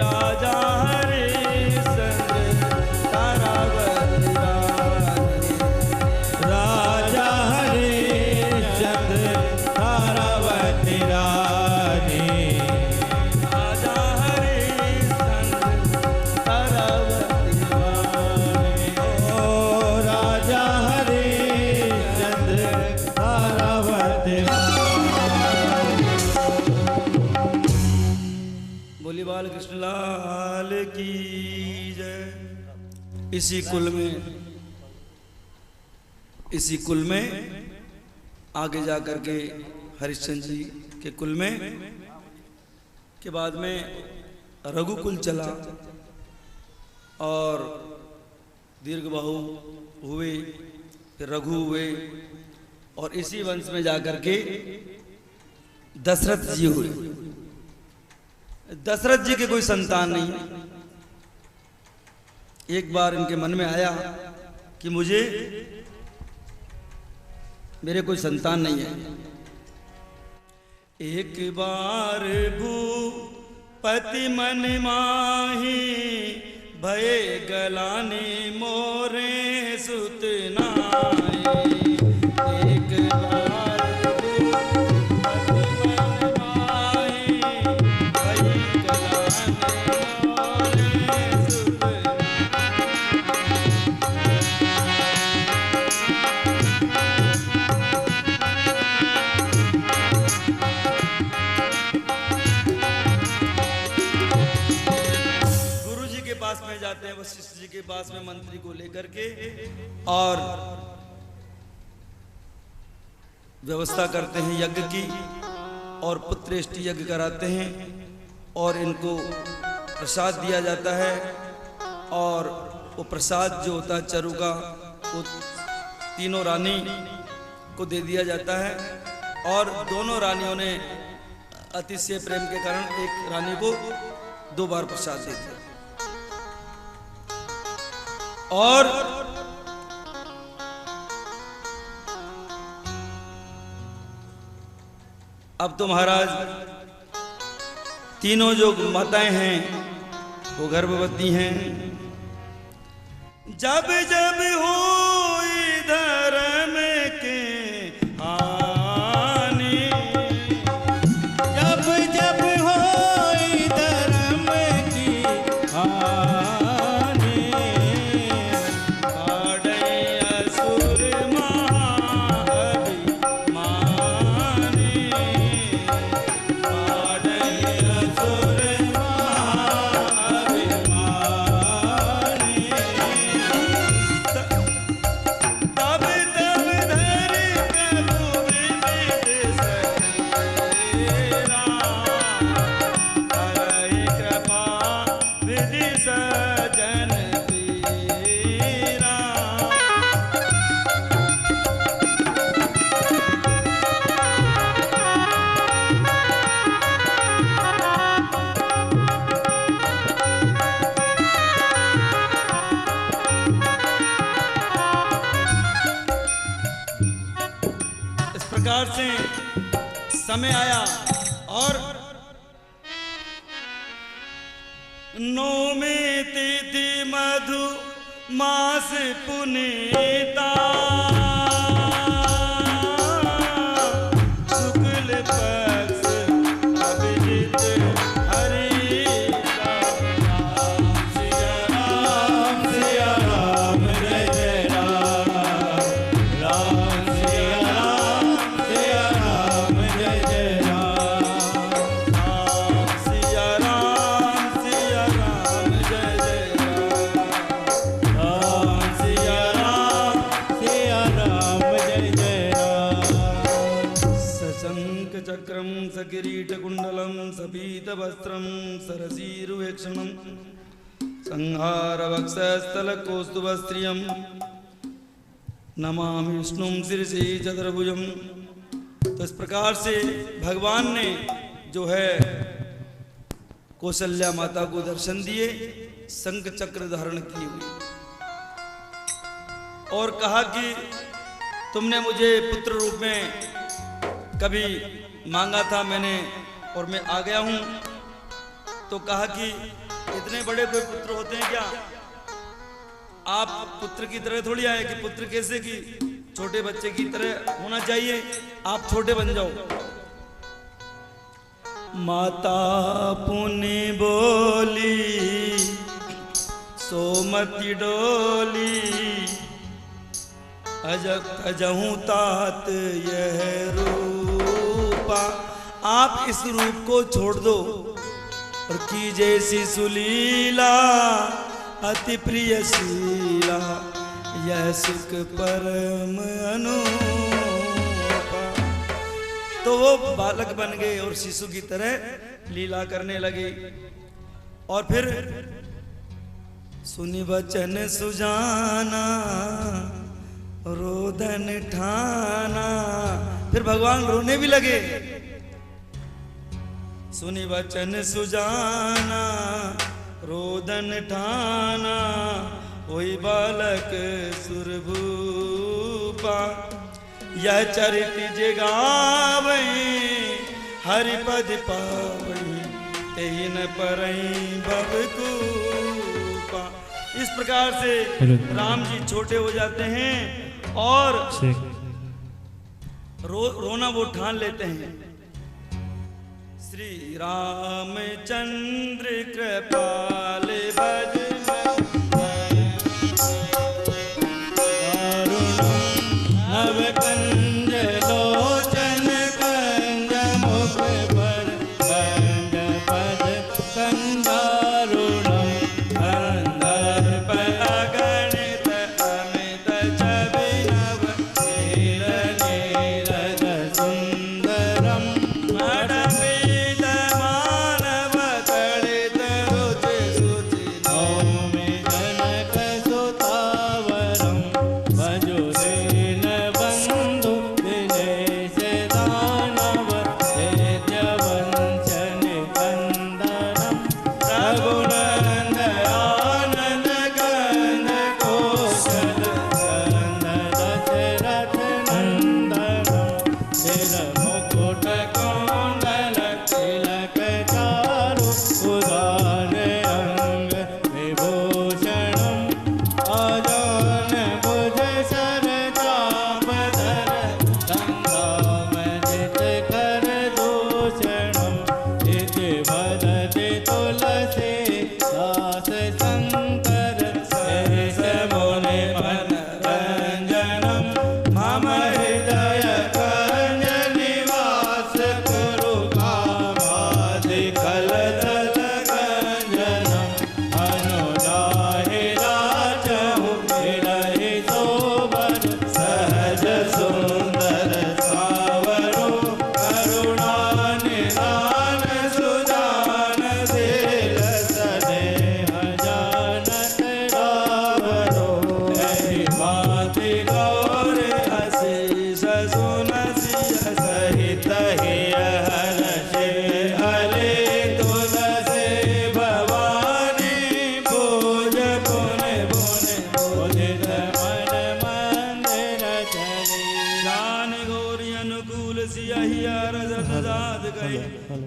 राजा हरिश्चंद्र तारावती रानी। राजा हरिश्चंद्र तारावती रानी। राजा हरिश्चंद्र तारावती रानी। ओ राजा हरिश्चंद्र तारावती रानी। बोली बाल कृष्ण लाल की जय। इसी कुल में आगे जा करके हरिश्चंद्र जी के कुल में के बाद में रघुकुल चला और दीर्घबाहु हुए, फिर रघु हुए और इसी वंश में जाकर के दशरथ जी हुए। दशरथ जी के कोई संतान नहीं है। एक बार इनके मन में आया कि मुझे मेरे कोई संतान नहीं है। एक बार भूपति मन माही भय गलानी मोरे सुत नाई। एक बार भूपति मन माही भय गलानी मोरे सुत गुरु जी के पास में जाते हैं, वशिष्ठ जी के पास में मंत्री को लेकर के और व्यवस्था करते हैं यज्ञ की और पुत्रेष्टि यज्ञ कराते हैं और इनको प्रसाद दिया जाता है। और वो प्रसाद जो होता है चरु का वो तीनों रानी को दे दिया जाता है। और दोनों रानियों ने अतिशय प्रेम के कारण एक रानी को 2 बार प्रसाद दे दिया। और अब तो महाराज तीनों जो माताएं हैं वो गर्भवती हैं। जब जब हो धर्म के हानि, जब जब हो धर्म की हानि, आड़े असुर महाअभिमानी, आड़े असुर महाअभिमानी, समय आया और नौमी तिथि मधु मास पुनीता शुक्ल पक्ष अभिजित हरि का राम सिया राम सिया राम जय जय राम राम सिया राम जय जय राम राम सिया राम जय जय राम राम सिया राम जय जय राम सशंख चक्रम सकिरीट कुंडलम सपीत वस्त्रम सरसीरुवेक्षणम संहार वक्षस्थल कौस्तुभस्त्रियम नमामि विष्णुं शिरसि चतुर्भुजम। तो इस प्रकार से भगवान ने जो है कौशल्या माता को दर्शन दिए, शंख चक्र धारण किए हुए, और कहा कि तुमने मुझे पुत्र रूप में कभी मांगा था मैंने, और मैं आ गया हूं। तो कहा कि इतने बड़े कोई पुत्र होते हैं क्या? आप पुत्र की तरह थोड़ी आए कि पुत्र कैसे कि छोटे बच्चे की तरह होना चाहिए, आप छोटे बन जाओ। माता पुनि बोली सोमति डोली अजहूं तात यह रूपा। आप इस रूप को छोड़ दो और की जैसी सुलीला अति प्रिय शीला यह सुख परम अनुपा। तो वो बालक बन गए और शिशु की तरह लीला करने लगे। और फिर सुनि वचन सुजाना रोदन ठाना, फिर भगवान रोने भी लगे। सुनि वचन सुजाना रोदन ठाना वही बालक सुरभूपा। यह चरित जगावई हरिपद पावई तेहि न परई भवकूपा। इस प्रकार से राम जी छोटे हो जाते हैं और रोना वो ठान लेते हैं। श्री रामचंद्र कृपाल भज नव कंज लोचन कंज मुख पर कंज पद कंदारुणम कंदर्प अगणित अमित छवि नव नील नीरद सुंदरम मडमित मानव तड़ित रुचि सुचि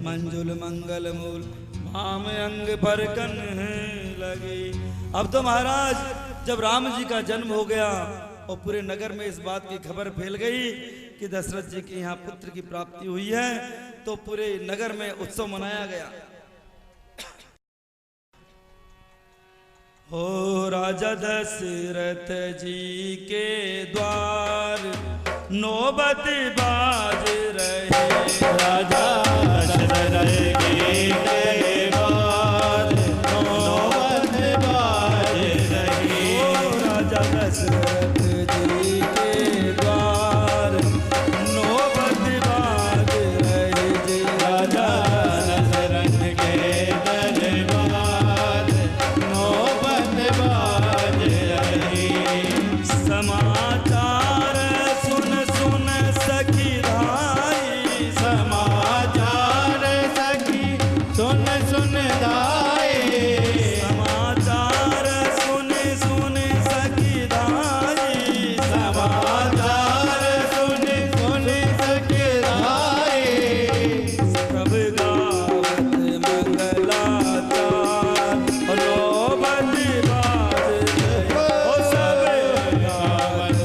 मंजुल मंगल मूल भाम अंग पर कन लगी। अब तो महाराज जब राम जी का जन्म हो गया और पूरे नगर में इस बात की खबर फैल गई कि दशरथ जी के यहाँ पुत्र की प्राप्ति हुई है, तो पूरे नगर में उत्सव मनाया गया। हो राजा दशरथ जी के द्वार नौबत बाज रहे, राजा दशरथ जी के द्वार नौबत बाज रही। हो राजा दशरथ जी के द्वार नौबत बाज रहे जी। राजा दशरथ के दरबार नौबत बाज रही। समाचार सुन सुन सखी धाई, समाचार सखी सुन सुन दाए। समाचार सुन सुन सखी धाई, समाचार सुन सुन सखी दाए। सब गावत मंगलाचार और नौबत बाज रहे। ओ सब गावत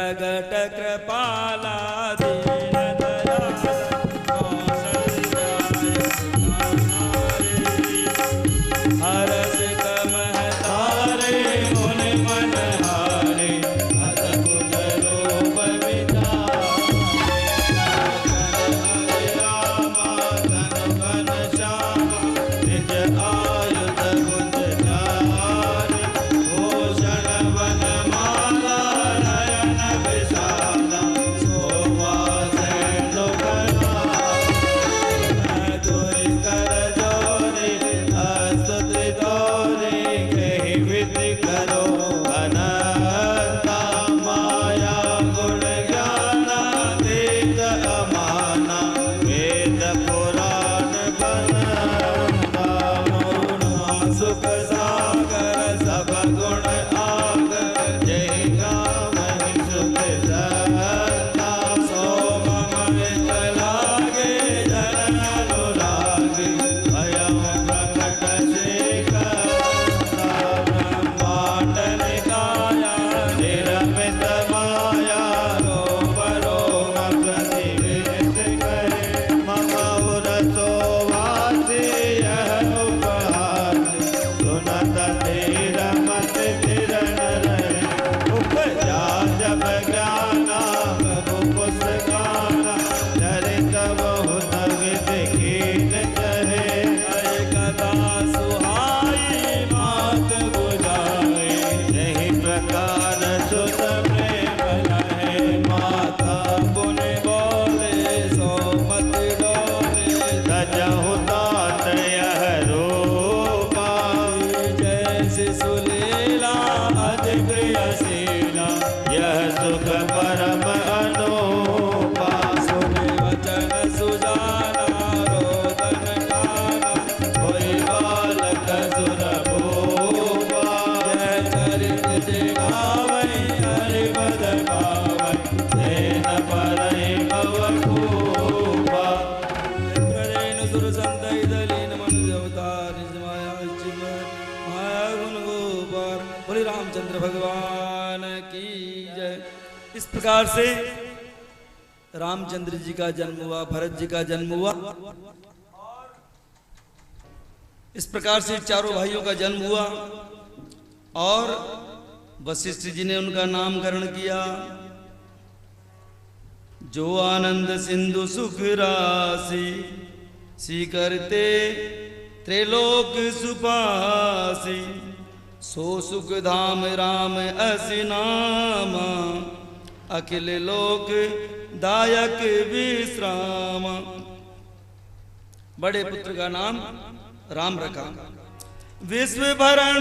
प्रगट कृपाला दीन दयाला कौशल्या हरस कमह तारे मुन मन हारे अद्भुत रूप विचारे रामा तन मन श्यामा निज आयुध बुध चारे भूषण वन माला नयन विशाला शोभा सैंधु कला दूर कर जोरे अस्तुति दौरे कहि विधि करो अनंता माया गुण ज्ञान तीत अमाना वेद पुराण बनता मौना सुख सागर सब गुण आगर जय गावहि सुख सकता सोम अमृत लागे जन अनुरागे भयम प्रकट शेखर ब्रह्मांड निकाया निरमित माया रोम रोम प्रतिवेद करे मम उरसो वासी यह उपहार सुनत धीर मत थिरन रहे उपजा जब ज्ञाना प्रभु पुस्तकाना चरित बहुत विधि कीन कहे हर कथा सुहाई मात बुझाए यही प्रकार सुत प्रेम लहे माता पुन बोले सो मत डोले सजहु तात यह रूपा जैसे सुलीला अधिक असीला यह सुख परम अनूपा सुने वचन सुजाना रोदन ठाना कोई बालक सुर भूपा जय चरित गावै हरि पद पावै तेन परहि भव खूबा इंद्रेण सुर संतै दलीन मनुज अवतार निज माया चिन्ह माया गुण गोपार बोले रामचंद्र भगवान की जय। इस प्रकार से रामचंद्र जी का जन्म हुआ, भरत जी का जन्म हुआ। इस प्रकार से चारों भाइयों का जन्म हुआ और वशिष्ठ जी ने उनका नामकरण किया। जो आनंद सिंधु सुख राशि सी करते त्रिलोक सुपासी सो सुख धाम राम असी नामा अखिल लोक दायक विश्राम। बड़े पुत्र का नाम राम रखा। विश्व भरण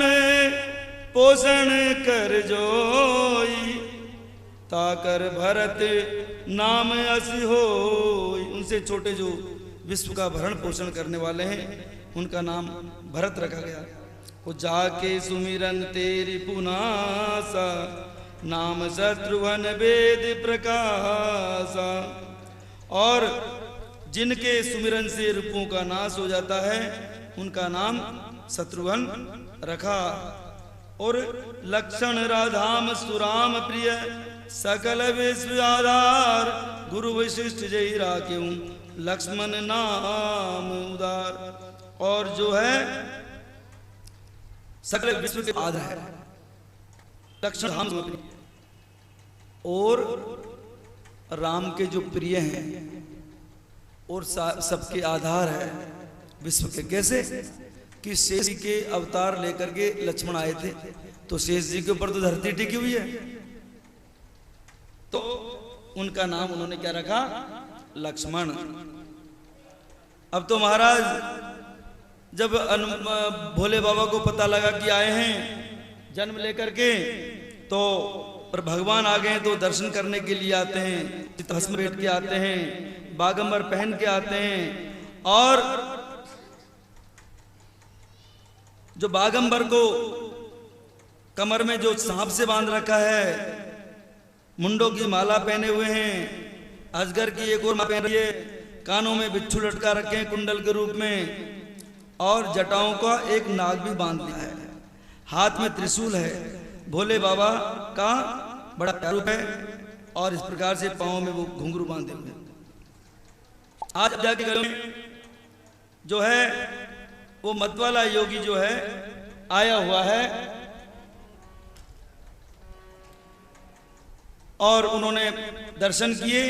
पोषण कर जोई ताकर भरत नाम अस होई। उनसे छोटे जो विश्व का भरण पोषण करने वाले हैं उनका नाम भरत रखा गया। वो जाके सुमिरन तेरी पुनासा नाम शत्रुघ्न वेद प्रकाशा। और जिनके सुमिरन से रूपों का नाश हो जाता है उनका नाम शत्रुघ्न रखा। और लक्षण राधाम सुराम प्रिय सकल विश्व आधार गुरु वशिष्ठ जय राख्यूं लक्ष्मण नाम उदार। और जो है सकल विश्व के आधार है लक्षण राम और राम के जो प्रिय हैं और सबके आधार है विश्व के। कैसे कि शेष जी के अवतार लेकर के लक्ष्मण आए थे तो शेष जी के ऊपर तो धरती टिकी हुई है तो उनका नाम उन्होंने क्या रखा लक्ष्मण। अब तो महाराज जब भोले बाबा को पता लगा कि आए हैं जन्म लेकर के तो पर भगवान आ गए तो दर्शन करने के लिए आते हैं, भस्म बैठ के आते हैं, बागंबर पहन के आते हैं। और जो बागंबर को कमर में जो सांप से बांध रखा है, मुंडों की माला पहने हुए हैं, अजगर की एक और माला पहन रही है, कानों में बिच्छू लटका रखे हैं कुंडल के रूप में, और जटाओं का एक नाग भी बांध दिया है, हाथ में त्रिशूल है। भोले बाबा का बड़ा प्यारा रूप है और इस प्रकार से पांव में वो घुंघरू बांधे हुए। आज जाके घर में जो है वो मतवाला योगी जो है आया हुआ है और उन्होंने दर्शन किए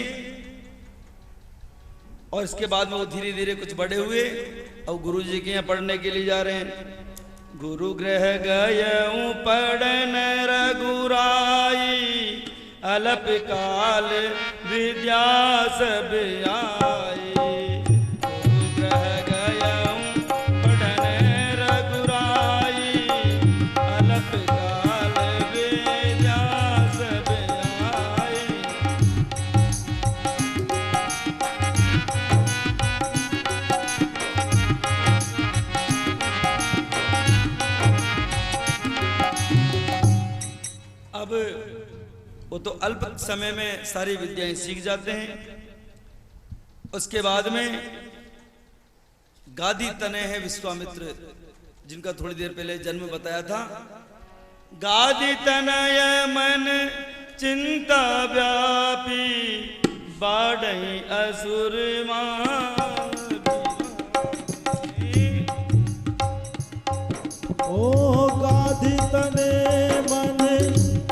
और इसके बाद में वो धीरे धीरे कुछ बड़े हुए और गुरु जी के यहाँ पढ़ने के लिए जा रहे हैं। गुरु गृह गयऊं पढ़न रघुराई, अल्प काल विद्या सब आई। गुरु गृह गयऊं पढ़न रघुराई, अल्प काल विद्या सब आई। अब वो तो अल्प समय में सारी विद्याएं सीख जाते हैं। उसके बाद में गादी तने हैं विश्वामित्र, जिनका थोड़ी देर पहले जन्म बताया था। गादी तनय मन चिंता व्यापी, बाढ़ई असुर ओ गाधी तने मन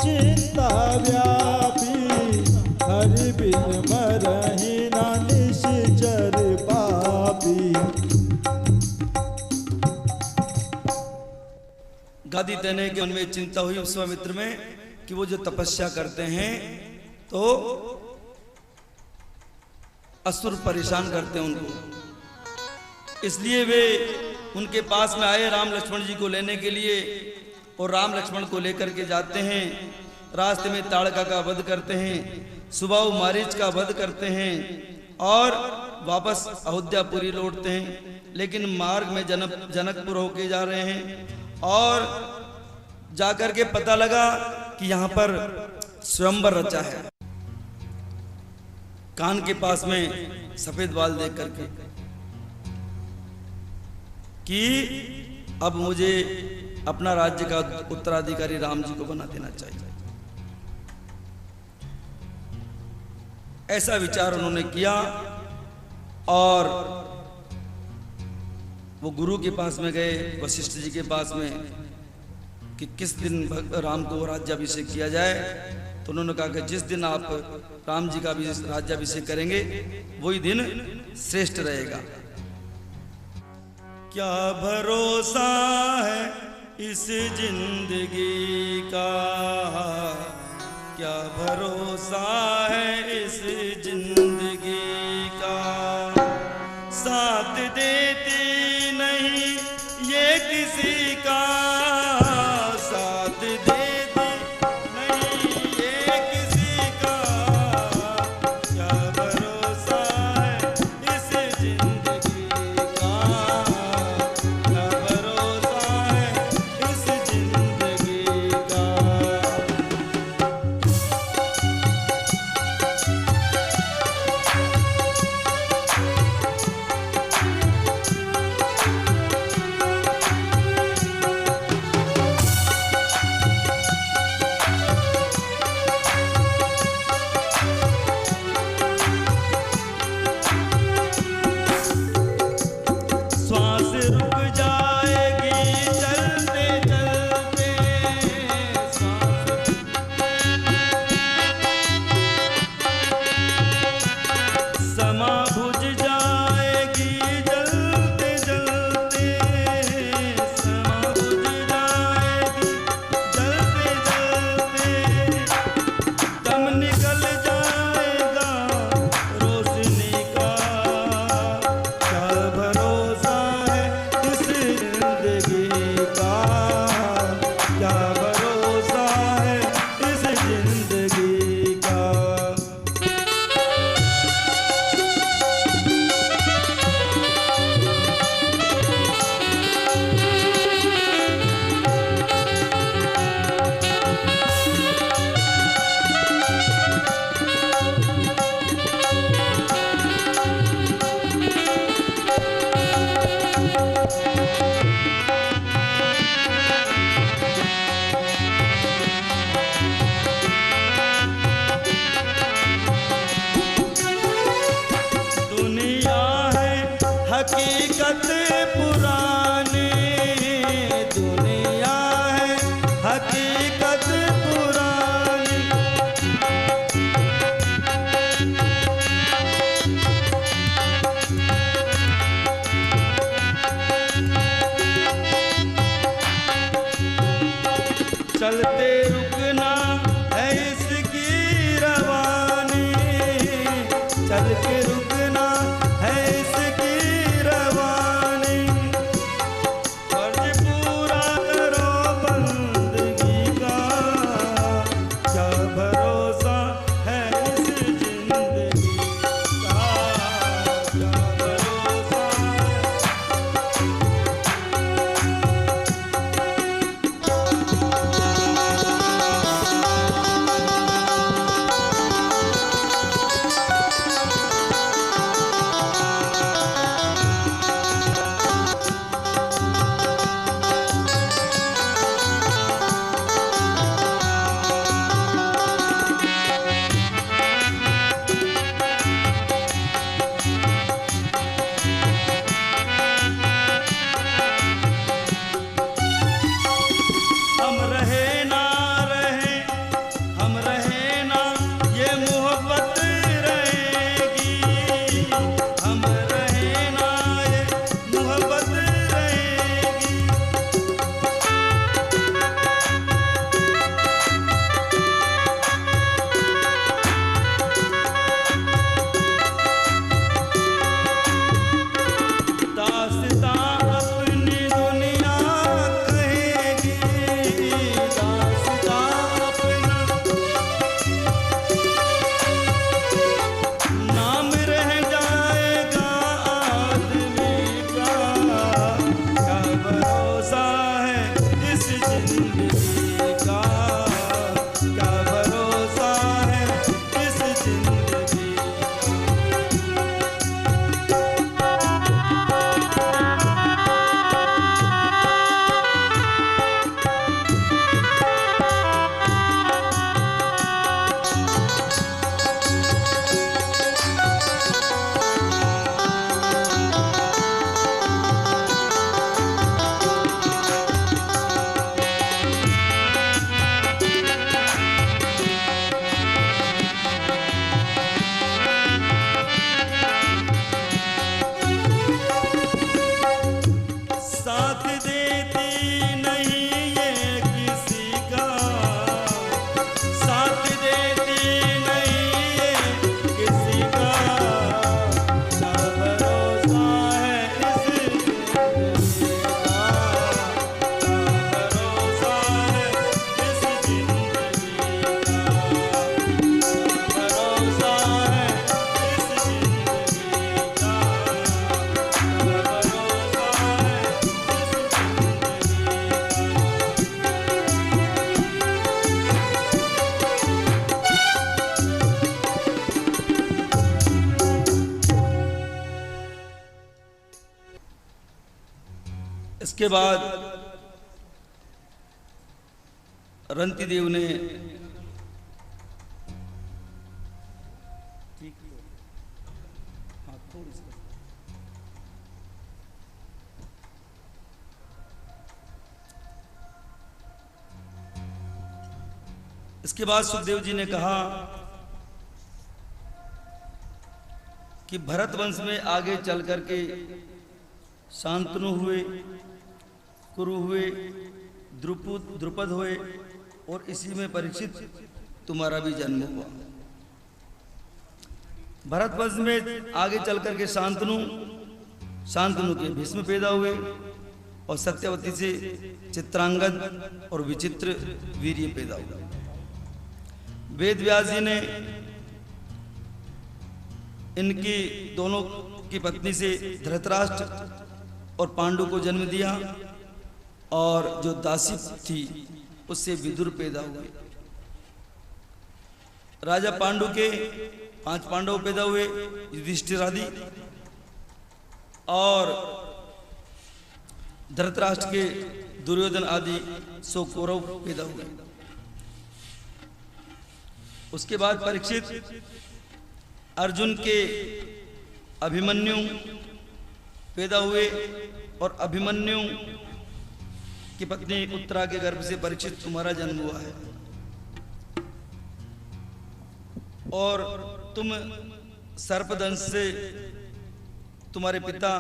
चिंता व्यापी, हरि बिन मरहि न निश्चर पापी। गादी देने के मन में चिंता हुई विश्वामित्र में कि वो जो तपस्या करते हैं तो असुर परेशान करते हैं उनको, इसलिए वे उनके पास में आए राम लक्ष्मण जी को लेने के लिए और राम लक्ष्मण को लेकर के जाते हैं। रास्ते में ताड़का का वध करते हैं, सुबाहु मारीच का वध करते हैं और वापस अयोध्यापुरी लौटते हैं। लेकिन मार्ग में जनकपुर होके जा रहे हैं और जाकर के पता लगा कि यहाँ पर स्वयंवर रचा है। कान के पास में सफेद बाल देख करके कि अब मुझे अपना राज्य का उत्तराधिकारी राम जी को बना देना चाहिए, ऐसा विचार उन्होंने किया। और वो गुरु के पास में गए, वशिष्ठ जी के पास में, कि किस दिन राम को राज्याभिषेक किया जाए। तो उन्होंने कहा कि जिस दिन आप राम जी का भी राज्याभिषेक करेंगे वही दिन श्रेष्ठ रहेगा। क्या भरोसा है इस जिंदगी का, क्या भरोसा है इस जिंदगी का, साथ देती नहीं ये किसी का, साथ देती नहीं ये किसी का, क्या भरोसा है इस जिंदगी का, क्या भरोसा है इस जिंदगी का। हकीकत पुरानी दुनिया है, हकीकत पुरानी। चलते रुकना है इसकी रवानी, चल के रुकना है इसकी रवानी। फर्ज पूरा करो बंदगी का, क्या भरोसा है इस जिंदगी का, क्या भरोसा है। हम रहे ना रहे, हम रहे ना, ये मोहब्बत रहेगी। हम रहे ना, ये मोहब्बत रहेगी। दास्तां अपनी दुनिया कहेगी, दास्तां अपना नाम रह जाएगा आदमी का, क्या भरोसा है इस जिंदगी का, क्या भरोसा है इस जिंदगी का। साथ देती नहीं ये किसी का, साथ देती नहीं ये किसी का, क्या भरोसा है इस जिंदगी का, क्या भरोसा है इस जिंदगी का, क्या भरोसा है इस जिंदगी का, क्या भरोसा है। इसके बाद रंती देव ने इसके बाद सुखदेव जी ने कहा कि भरत वंश में आगे चल करके शांतनु हुए, कुरु हुए, द्रुपद हुए और इसी में परीक्षित तुम्हारा भी जन्म हुआ। भरत वंश में आगे चल करके शांतनु के भीष्म पैदा हुए और सत्यवती से चित्रांगद और विचित्र वीर्य पैदा हुआ। वेद व्यास जी ने इनकी दोनों की पत्नी से धृतराष्ट्र और पांडु को जन्म दिया और जो दासी थी उससे विदुर पैदा हुए। राजा पांडु के 5 पांडव पैदा हुए, युधिष्ठिर आदि, और धृतराष्ट्र के दुर्योधन आदि 100 कौरव पैदा हुए। उसके बाद परीक्षित अर्जुन के अभिमन्यु पैदा हुए और अभिमन्यु की पत्नी उत्तरा के गर्भ से परीक्षित तुम्हारा जन्म हुआ है। और तुम सर्पदंश से तुम्हारे पिता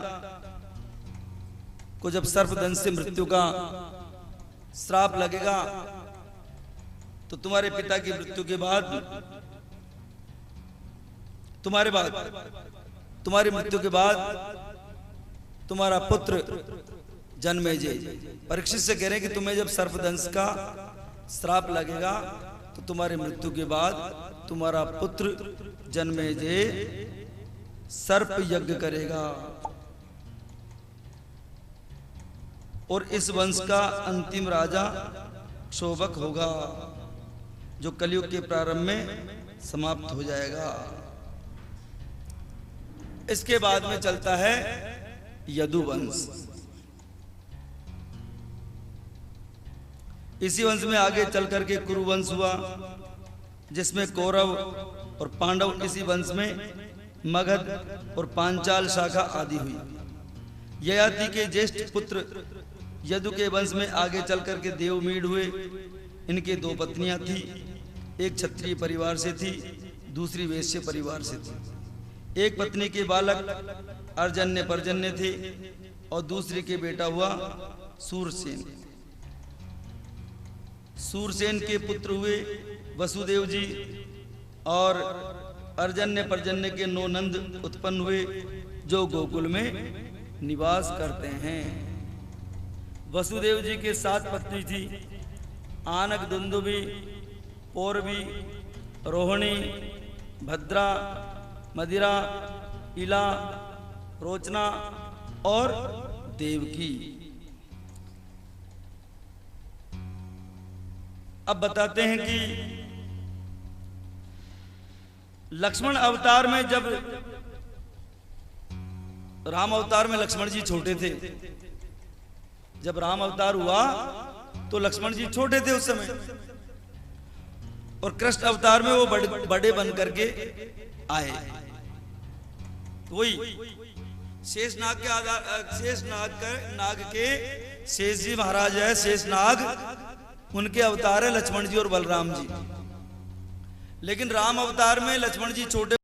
को जब सर्पदंश से मृत्यु का श्राप लगेगा तो तुम्हारे पिता की मृत्यु के बाद तुम्हारी मृत्यु के बाद तुम्हारा पुत्र जन्मेजय, परीक्षित से कह रहे हैं कि तुम्हें जब सर्पदंश का श्राप लगेगा तो तुम्हारी मृत्यु के बाद तुम्हारा पुत्र जन्मेजय सर्प यज्ञ करेगा और इस वंश का अंतिम राजा क्षोभक होगा जो कलयुग के प्रारंभ में समाप्त हो जाएगा। इसके बाद में चलता है यदुवंश। इसी वंश में आगे चल करके कुरुवंश हुआ जिसमें कौरव और पांडव, इसी वंश में मगध और पांचाल शाखा आदि हुई। ययाति के ज्येष्ठ पुत्र यदु के वंश में आगे चल करके देवमीढ़ हुए। इनके दो पत्नियां थी, एक क्षत्रिय परिवार से थी, दूसरी वैश्य परिवार से थी। एक पत्नी के बालक अर्जन्य पर्जन्य थे और दूसरी के बेटा हुआ सूरसेन। सूरसेन के पुत्र हुए वसुदेव जी और अर्जन्य पर्जन्य के 9 नंद उत्पन्न हुए जो गोकुल में निवास करते हैं। वसुदेव जी के 7 पत्नी थी, आनक, दुंदुभी, पौरवी, रोहिणी, भद्रा, मदिरा, इला, रोचना और देवकी। अब बताते हैं कि लक्ष्मण अवतार में, जब राम अवतार में लक्ष्मण जी छोटे थे, जब राम अवतार हुआ तो लक्ष्मण जी छोटे थे उस समय, और कृष्ण अवतार में वो बड़े बन करके आए। वही शेषनाग के नाग के शेष जी महाराज है, शेषनाग, उनके अवतार है लक्ष्मण जी और बलराम जी। लेकिन राम अवतार में लक्ष्मण जी छोटे